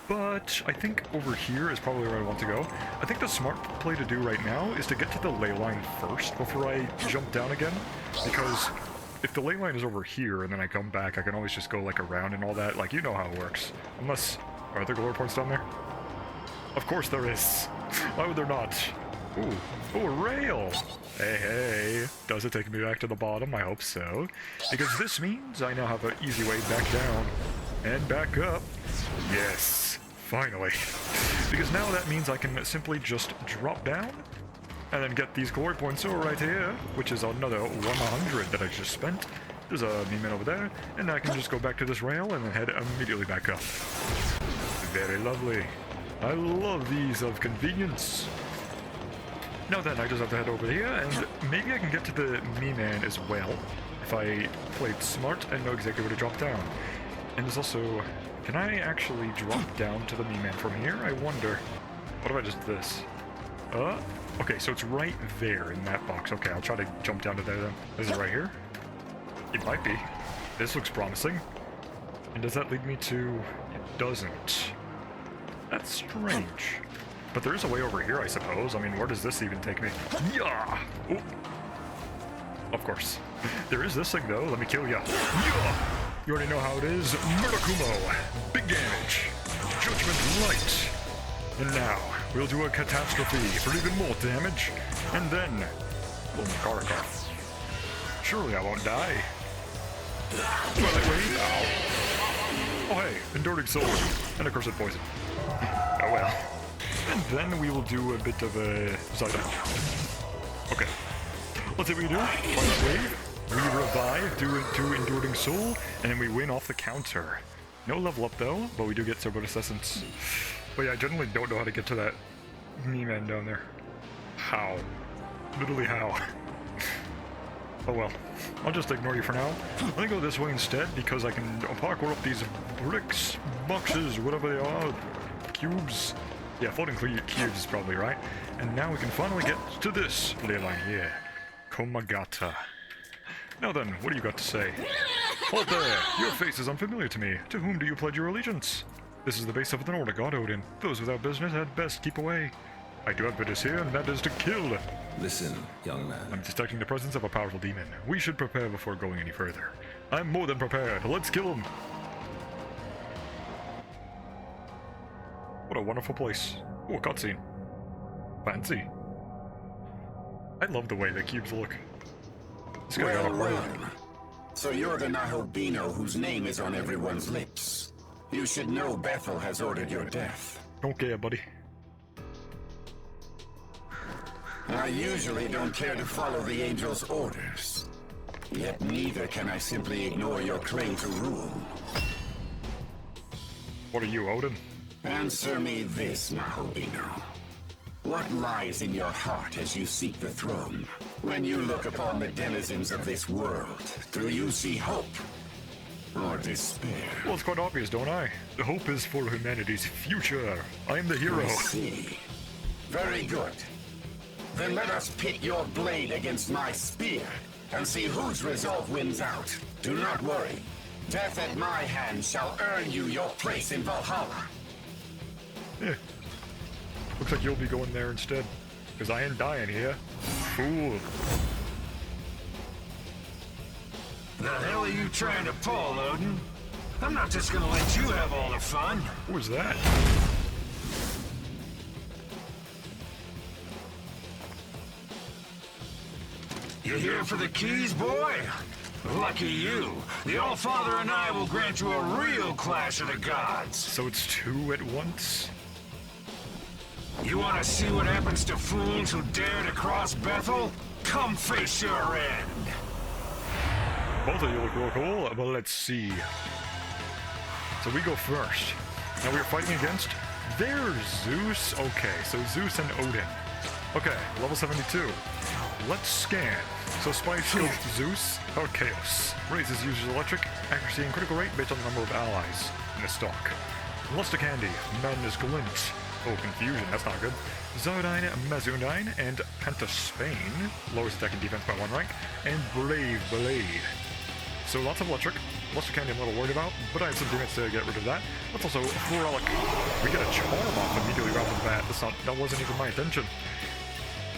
But I think over here is probably where I want to go. I think the smart play to do right now is to get to the ley line first before I jump down again, because if the ley line is over here and then I come back, I can always just go like around and all that. Like, you know how it works. Unless, are there glory points down there? Of course there is. Why would there not? Ooh, a rail. Hey, does it take me back to the bottom? I hope so. Because this means I now have an easy way back down and back up. Yes, finally. Because now that means I can simply just drop down and then get these glory points over right here, which is another 100 that I just spent. There's a meme over there, and I can just go back to this rail and then head immediately back up. Very lovely. I love these of convenience. Now then, I just have to head over here, and maybe I can get to the meme-man as well, if I played smart and know exactly where to drop down. And there's also, can I actually drop down to the meme-man from here? I wonder. What if I just did this? Okay, so it's right there in that box. Okay, I'll try to jump down to there then. Is it right here? It might be. This looks promising. And does that lead me to... It doesn't. That's strange. But there is a way over here, I suppose. I mean, where does this even take me? Yeah! Oh. Of course. There is this thing, though. Let me kill ya. Yeah! You already know how it is. Murakumo. Big damage. Judgment Light. And now, we'll do a catastrophe for even more damage. And then... Oh, Makaraka. Surely I won't die. Well, wait. Ow. Oh, hey. Enduring Sword. And a Cursed Poison. Oh, well. And then we will do a bit of a... Okay. Let's see what we do. Final wave. We revive, do Enduring Soul, and then we win off the counter. No level up, though, but we do get Cerberus Essence. But yeah, I generally don't know how to get to that meme-man down there. How? Literally how? Oh well. I'll just ignore you for now. Let me go this way instead, because I can parkour up these bricks, boxes, whatever they are, cubes. Yeah, floating cubes is probably right. And now we can finally get to this ley line here. Komagata. Now then, what do you got to say? Halt there! Your face is unfamiliar to me. To whom do you pledge your allegiance? This is the base of the Nordic god Odin. Those without business had best keep away. I do have business here, and that is to kill. Listen, young man. I'm detecting the presence of a powerful demon. We should prepare before going any further. I'm more than prepared. Let's kill him. What a wonderful place. Oh, a cutscene. Fancy. I love the way the cubes look. This guy got a robe. So you're the Nahobino whose name is on everyone's lips. You should know Bethel has ordered your death. Don't care, buddy. I usually don't care to follow the Angel's orders. Yet neither can I simply ignore your claim to rule. What are you, Odin? Answer me this, Nahobino. What lies in your heart as you seek the throne? When you look upon the denizens of this world, do you see hope or despair? Well, it's quite obvious, don't I? The hope is for humanity's future. I am the hero. I see. Very good. Then let us pit your blade against my spear and see whose resolve wins out. Do not worry. Death at my hand shall earn you your place in Valhalla. Eh. Looks like you'll be going there instead. Because I ain't dying here. Fool. The hell are you trying to pull, Odin? I'm not just gonna let you have all the fun. What was that? You here for the keys, boy? Lucky you. The All-Father and I will grant you a real clash of the gods. So it's two at once? You want to see what happens to fools who dare to cross Bethel? Come face your end. Both of you look real cool, but let's see. So we go first. Now we're fighting against... There's Zeus. Okay, so Zeus and Odin. Okay, level 72. Let's scan. So Spy Scope Zeus, Power Chaos. Raises user's electric, accuracy, and critical rate based on the number of allies in the stock. Luster Candy, Madness Glint. Oh, Confusion, that's not good. Zodyne, Mazundine, and Pentaspain. Lowers attack and defense by 1 rank. And Brave Blade. So lots of electric. Luster Candy I'm a little worried about, but I have some demons to get rid of that. Let's also Floralic. We get a charm off immediately right off the bat. That wasn't even my intention.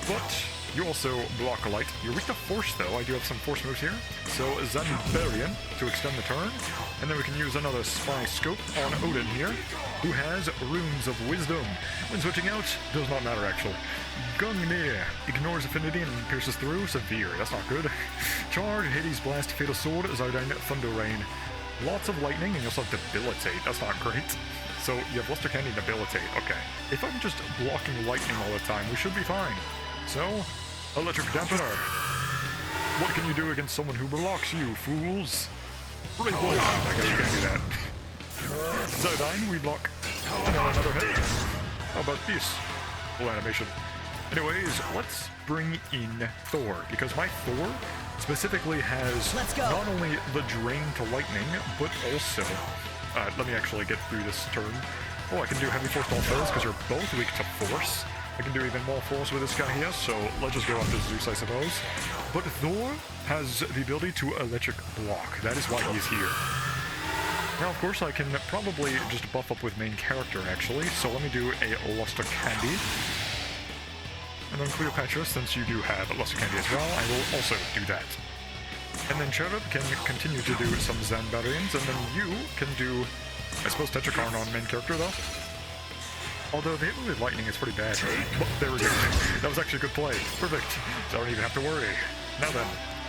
But you also block a light. You're weak to force though. I do have some force moves here. So Zanbarian to extend the turn. And then we can use another Spy Scope on Odin here, who has Runes of Wisdom. When switching out, does not matter actually. Gungnir ignores affinity and pierces through. Severe, that's not good. Charge, Hades Blast, Fatal Sword, Zodyne, Thunder Rain. Lots of lightning, and you also have Debilitate. That's not great. So you have Luster Candy and Debilitate. Okay. If I'm just blocking lightning all the time, we should be fine. So, Electric Dampener. What can you do against someone who blocks you, fools? Great Blade. I guess you can't do that. Zodyne, we block. And then another hit. How about this? Full animation. Anyways, let's bring in Thor, because my Thor specifically has not only the drain to lightning, but also... let me actually get through this turn. Oh, I can do heavy force all foes, because you're both weak to force. I can do even more force with this guy here, so let's just go after Zeus, I suppose. But Thor has the ability to electric block. That is why he is here. Now, of course, I can probably just buff up with main character, actually. So let me do a Luster Candy. And then Cleopatra, since you do have a Luster Candy as well, I will also do that. And then Cherub can continue to do some Zanbarians, and then you can do, I suppose, Tetrakarn on main character, though. Although the hit with lightning is pretty bad. But there we go. That was actually a good play. Perfect. So I don't even have to worry. Now then,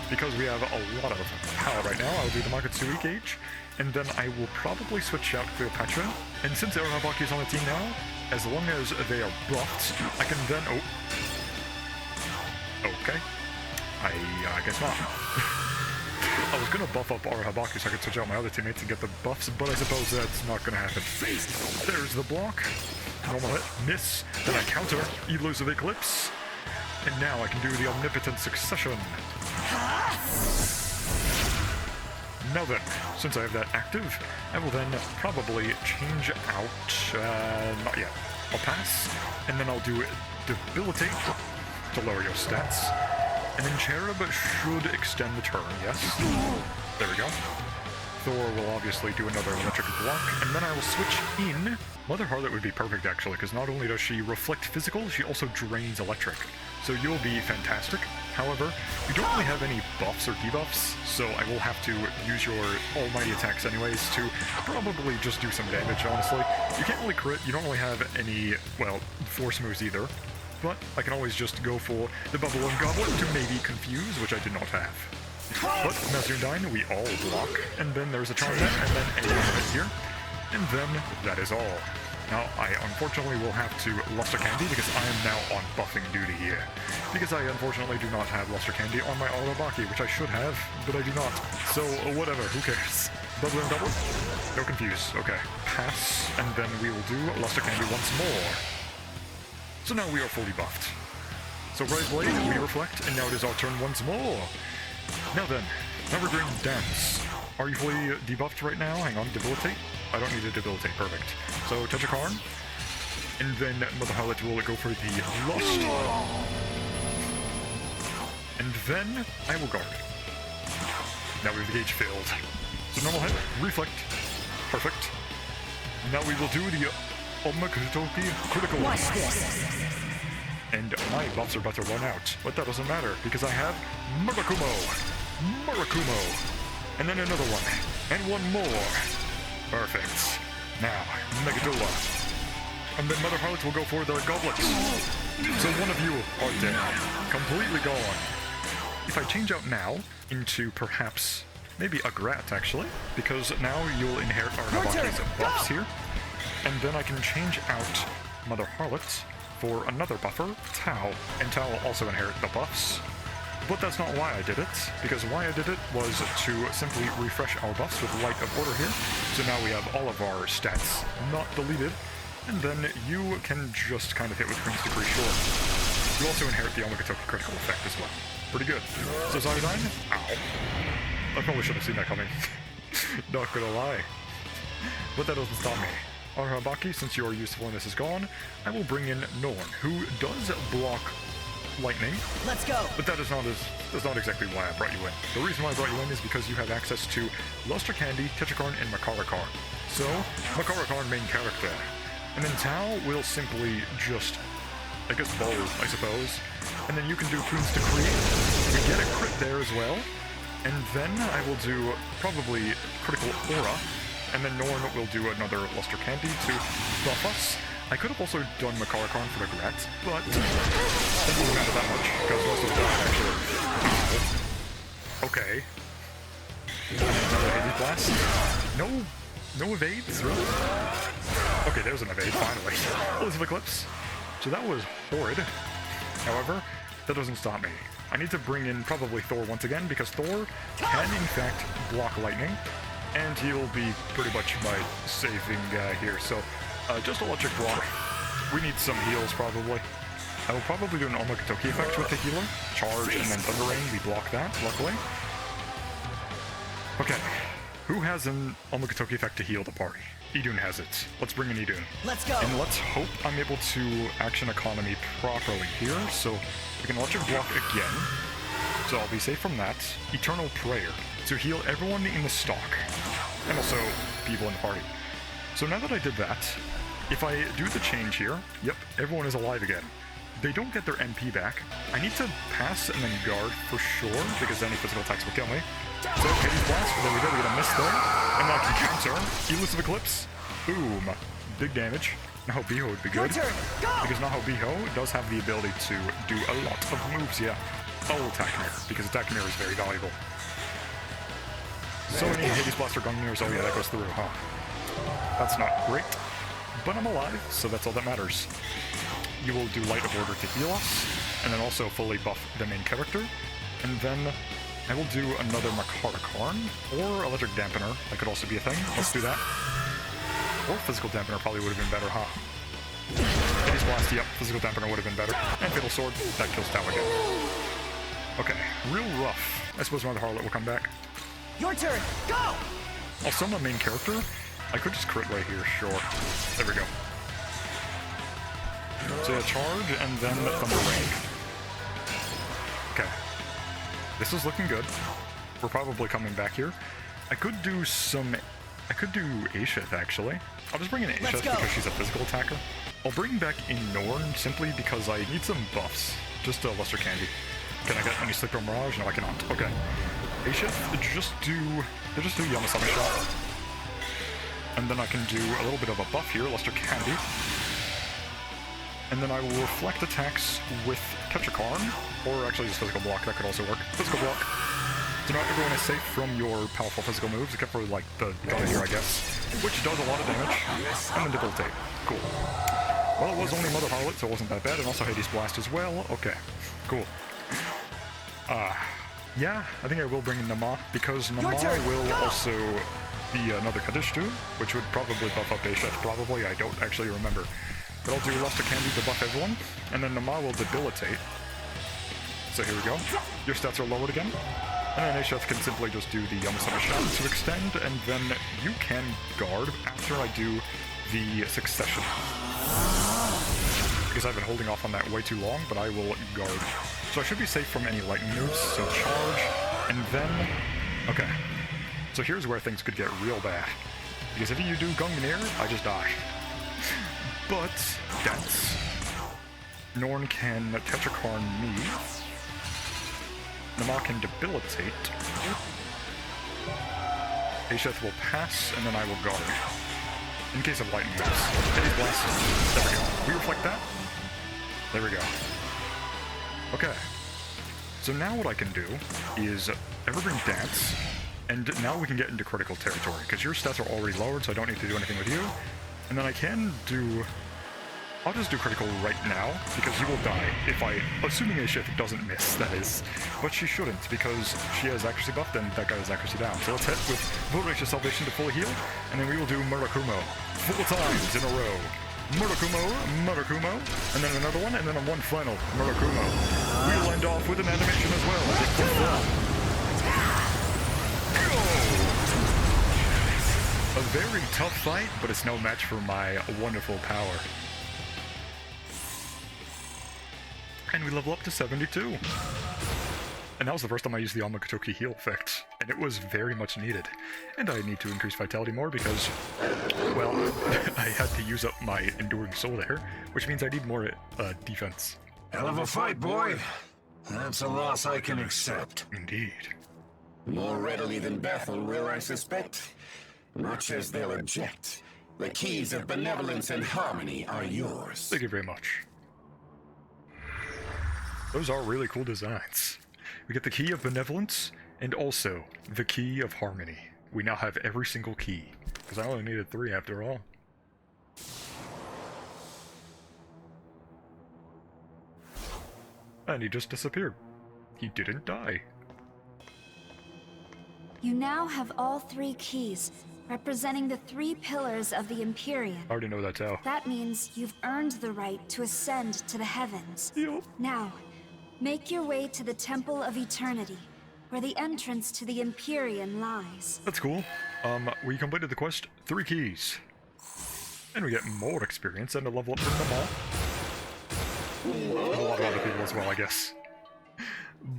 because we have a lot of power right now, I'll do the Makutsui gauge, and then I will probably switch out Cleopatra. And since Aranabaki is on the team now, as long as they are buffed, I can then... Oh. Okay. I guess not. I was gonna buff up Arahabaki so I could switch out my other teammates and get the buffs, but I suppose that's not gonna happen. There's the block. Normal hit, miss, then I counter, Elusive Eclipse, and now I can do the Omnipotent Succession. Now then, since I have that active, I will then probably change out, not yet, I'll pass, and then I'll do Debilitate to lower your stats, and then Cherub should extend the turn, yes? There we go. Thor will obviously do another electric block, and then I will switch in. Mother Harlot would be perfect, actually, because not only does she reflect physical, she also drains electric. So you'll be fantastic. However, you don't really have any buffs or debuffs, so I will have to use your almighty attacks anyways to probably just do some damage, honestly. You can't really crit, you don't really have any, well, force moves either. But I can always just go for the Bubble and Goblet to maybe confuse, which I did not have. But Mazundine, we all block, and then there's a charge there, and then a unit here, and then that is all. Now, I unfortunately will have to Luster Candy because I am now on buffing duty here. Because I unfortunately do not have Luster Candy on my Autobaki, which I should have, but I do not. So, whatever, who cares? Double and double? No confuse. Okay. Pass, and then we will do Luster Candy once more. So now we are fully buffed. So Rise Blade, we reflect, and now it is our turn once more. Now then, Evergreen Dance. Are you fully debuffed right now? Hang on, debilitate? I don't need to debilitate, perfect. So Tetrakarn, and then Mother Harlot will go for the Lust. And then I will guard. Now we have the gauge filled. So normal hit, reflect, perfect. Now we will do the Omakutoki critical. Watch this. And my buffs are about to run out, but that doesn't matter because I have Murakumo, and then another one, and one more. Perfect. Now, Megadula. And then Mother Harlot will go for their goblets. So one of you are dead. Completely gone. If I change out now into perhaps, maybe a Grat actually, because now you'll inherit our Nabaki's buffs here. And then I can change out Mother Harlot for another buffer, Tau. And Tau will also inherit the buffs. But that's not why I did it, because why I did it was to simply refresh our buffs with Light of Order here. So now we have all of our stats not deleted, and then you can just kind of hit with Queen's Decree Short. You also inherit the Omakutoki critical effect as well. Pretty good. So Zardine, ow. I probably should have seen that coming. Not gonna lie. But that doesn't stop me. On Habaki, since your usefulness is gone, I will bring in Norn, who does block lightning. Let's go. But that's not exactly why I brought you in. The reason why I brought you in is because you have access to Luster Candy, Tetrakarn, and Makarakarn. So, Makarakarn main character. And then Tau will simply just, I guess, bowl, I suppose. And then you can do Queen's Decree. We get a crit there as well. And then I will do probably Critical Aura. And then Norn will do another Luster Candy to buff us. I could have also done Makarakarn for the Grat, but it doesn't matter that much, because most of the time actually... Okay. Another Hades Blast? No evades, really? Okay, there's an evade, finally. Elizabeth Eclipse. So that was horrid. However, that doesn't stop me. I need to bring in probably Thor once again, because Thor can, in fact, block lightning, and he'll be pretty much my saving guy here, so... just electric block. We need some heals, probably. I will probably do an Omakutoki effect with the healer. Charge and then Thunder Rain. We block that, luckily. Okay. Who has an Omakutoki effect to heal the party? Idun has it. Let's bring in Idun. Let's go. And let's hope I'm able to action economy properly here. So we can electric block again. So I'll be safe from that. Eternal Prayer to heal everyone in the stock. And also people in the party. So now that I did that, if I do the change here, yep, everyone is alive again. They don't get their MP back. I need to pass and then guard for sure, because any physical attacks will kill me. So, Hades Blast, there we go, we get a miss there. And then I can counter. Elusive Eclipse, boom, big damage. Naho Biho would be good, because Naho Biho does have the ability to do a lot of moves, yeah. Oh, Attack Mirror, because Attack Mirror is very valuable. So many Hades Blast or Gung Mirrors, oh yeah, that goes through, huh? That's not great, but I'm alive, so that's all that matters. You will do Light of Order to heal us, and then also fully buff the main character. And then I will do another Makarakarn, or Electric Dampener. That could also be a thing. Let's do that. Or Physical Dampener probably would have been better, huh? Hades Blast, yep, Physical Dampener would have been better. And Fatal Sword, that kills Tau again. Okay, real rough. I suppose Mother Harlot will come back. Your turn. Go! I'll summon a main character. I could just crit right here, sure. There we go. So a charge, and then Thunder Rain. Okay. This is looking good. We're probably coming back here. I could do Aishith, actually. I'll just bring in Aishith because she's a physical attacker. I'll bring back in Norn simply because I need some buffs. Just Luster Candy. Can I get any Sleeper Mirage? No, I cannot. Okay. Aishith, just do Yamasami Shot. And then I can do a little bit of a buff here, Luster Candy. And then I will reflect attacks with Tetrakarn, or actually just Physical Block, that could also work. Physical Block. So not everyone is safe from your powerful physical moves, except for, like, the gun here, I guess, which does a lot of damage, and then debilitate. Cool. Well, it was only Mother Harlot, so it wasn't that bad, and also Hades Blast as well. Okay, cool. Yeah, I think I will bring in Nama, because Nama will also be another Kadishtu, which would probably buff up Aisheth, probably, I don't actually remember. But I'll do Luster Candy to buff everyone, and then Nama will debilitate. So here we go. Your stats are lowered again. And then Aisheth can simply just do the Yamasama Shot to extend, and then you can guard after I do the Succession. Because I've been holding off on that way too long, but I will guard. So I should be safe from any lightning moves, so charge, and then... Okay. So here's where things could get real bad. Because if you do Gungnir, I just die. But, Dance. Norn can Tetrakarn me. Nama can debilitate. Aisheth will pass, and then I will guard. In case of lightning moves. Hades Blast. There we go. We reflect that. There we go. Okay. So now what I can do is Evergreen Dance, and now we can get into critical territory, because your stats are already lowered, so I don't need to do anything with you. And then I can do... I'll just do critical right now, because you will die if assuming Aisheth doesn't miss, that is. But she shouldn't, because she has accuracy buffed, and that guy has accuracy down. So let's hit with Voracious Salvation to fully heal, and then we will do Murakumo 4 times in a row. Murakumo, and then another one, and then one final Murakumo. We'll end off with an animation as well. A very tough fight, but it's no match for my wonderful power. And we level up to 72. And that was the first time I used the Amakatoki heal effect, and it was very much needed. And I need to increase vitality more because, well, I had to use up my Enduring Soul there, which means I need more defense. Hell of a fight, boy. That's a loss I can accept. Indeed. More readily than Bethel will, I suspect. Much as they'll object. The keys of benevolence and harmony are yours. Thank you very much. Those are really cool designs. We get the Key of Benevolence, and also the Key of Harmony. We now have every single key, because I only needed 3 after all. And he just disappeared. He didn't die. You now have all 3 keys, representing the 3 pillars of the Empyrean. I already know that's how. That means you've earned the right to ascend to the heavens. Yep. Now, make your way to the Temple of Eternity, where the entrance to the Empyrean lies. That's cool. We completed the quest, 3 keys. And we get more experience and a level up from them all. And a lot of other people as well, I guess.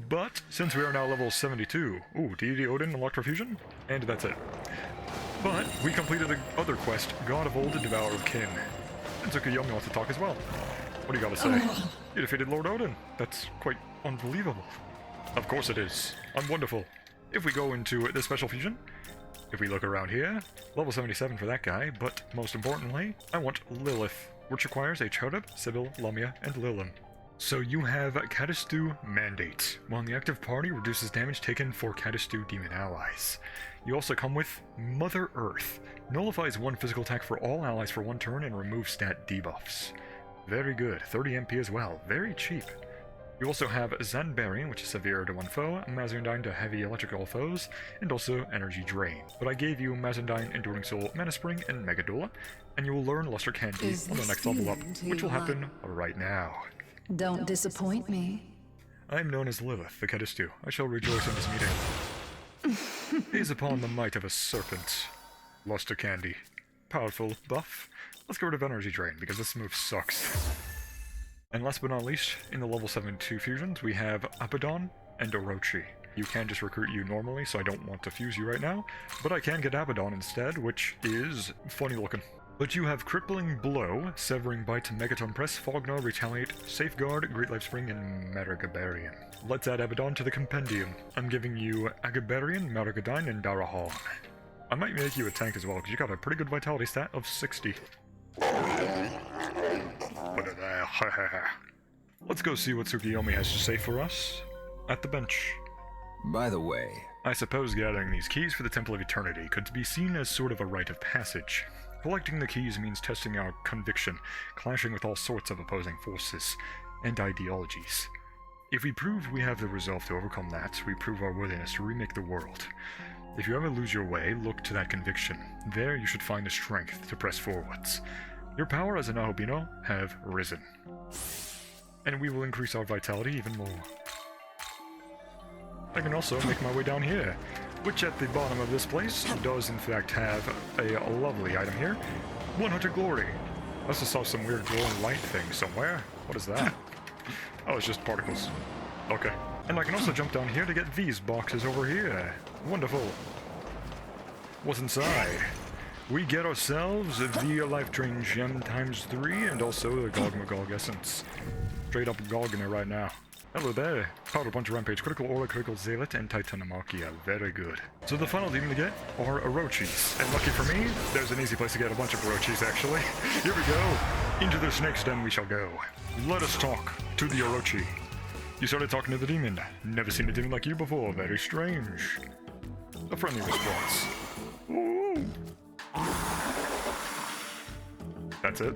But, since we are now level 72, ooh, Deity Odin and Electrofusion, and that's it. But, we completed the other quest, God of Old and Devourer of Kin. And Tsukuyomi wants to talk as well. What do you gotta say? You defeated Lord Odin. That's quite unbelievable. Of course it is. I'm wonderful. If we go into the special fusion, if we look around here, level 77 for that guy, but most importantly, I want Lilith, which requires a Chodeb, Sibyl, Lamia, and Lilin. So you have Kadistu Mandate. While in the active party, reduces damage taken for Kadistu demon allies. You also come with Mother Earth. Nullifies 1 physical attack for all allies for 1 turn and removes stat debuffs. Very good. 30 MP as well. Very cheap. You also have Zanbarian, which is severe to 1 foe, Mazundine to heavy electrical foes, and also Energy Drain. But I gave you Mazundine, Enduring Soul, Mana Spring, and Megadola, and you will learn Luster Candy on the next level up, which will happen right now. Don't disappoint me. I am known as Lilith, the Kadistu. I shall rejoice in this meeting. Gaze upon the might of a serpent. Luster Candy. Powerful buff. Let's get rid of Energy Drain, because this move sucks. And last but not least, in the level 72 fusions, we have Abaddon and Orochi. You can just recruit you normally, so I don't want to fuse you right now, but I can get Abaddon instead, which is funny looking. But you have Crippling Blow, Severing Bite, Megaton Press, Fognar, Retaliate, Safeguard, Great Life Spring, and Maragabarian. Let's add Abaddon to the compendium. I'm giving you Agabarian, Maragadine, and Darahan. I might make you a tank as well, because you got a pretty good vitality stat of 60. Let's go see what Tsukuyomi has to say for us at the bench. By the way, I suppose gathering these keys for the Temple of Eternity could be seen as sort of a rite of passage. Collecting the keys means testing our conviction, clashing with all sorts of opposing forces and ideologies. If we prove we have the resolve to overcome that, we prove our worthiness to remake the world. If you ever lose your way, look to that conviction. There you should find the strength to press forwards. Your power as an Ahobino have risen. And we will increase our vitality even more. I can also make my way down here, which at the bottom of this place does in fact have a lovely item here. 100 glory. I also saw some weird glowing light thing somewhere. What is that? Oh, it's just particles. Okay. And I can also jump down here to get these boxes over here. Wonderful. What's inside? We get ourselves the Life Drain Gem ×3 and also the Gog Magog Essence. Straight up gogging it right now. Hello there. Powder Punch, Rampage, Critical Aura, Critical Zealot, and Titanomakia. Very good. So the final demon to get are Orochis. And lucky for me, there's an easy place to get a bunch of Orochis actually. Here we go. Into the snake's den we shall go. Let us talk to the Orochi. You started talking to the demon. Never seen a demon like you before. Very strange. A friendly response. Ooh. That's it?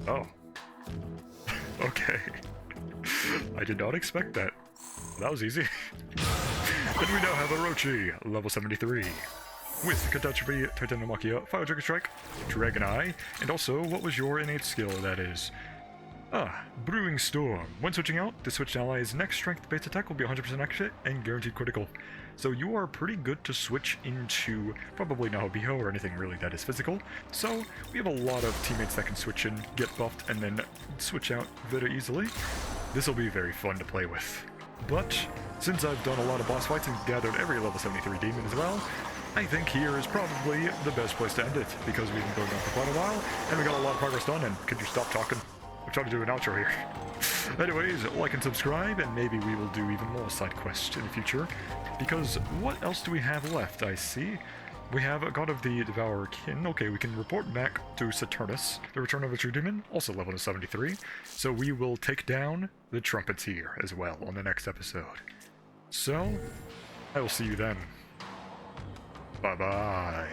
Oh. Okay. I did not expect that. That was easy. Then we now have Orochi, level 73. With Catastrophe, Titanomakia, Fire Dragon Strike, Dragon Eye, and also, what was your innate skill, that is? Brewing Storm. When switching out, the switched ally's next strength-based attack will be 100% accurate and guaranteed critical. So you are pretty good to switch into probably Nahobiho or anything really that is physical. So we have a lot of teammates that can switch in, get buffed, and then switch out very easily. This will be very fun to play with. But since I've done a lot of boss fights and gathered every level 73 demon as well, I think here is probably the best place to end it, because we've been going on for quite a while, and we got a lot of progress done, and could you stop talking? I'm trying to do an outro here. Anyways, like and subscribe, and maybe we will do even more side quests in the future, because what else do we have left? I see. We have a God of the Devourer Kin. Okay, we can report back to Saturnus, the Return of the True Demon, also level 73. So we will take down the Trumpets here as well on the next episode. So, I will see you then. Bye-bye.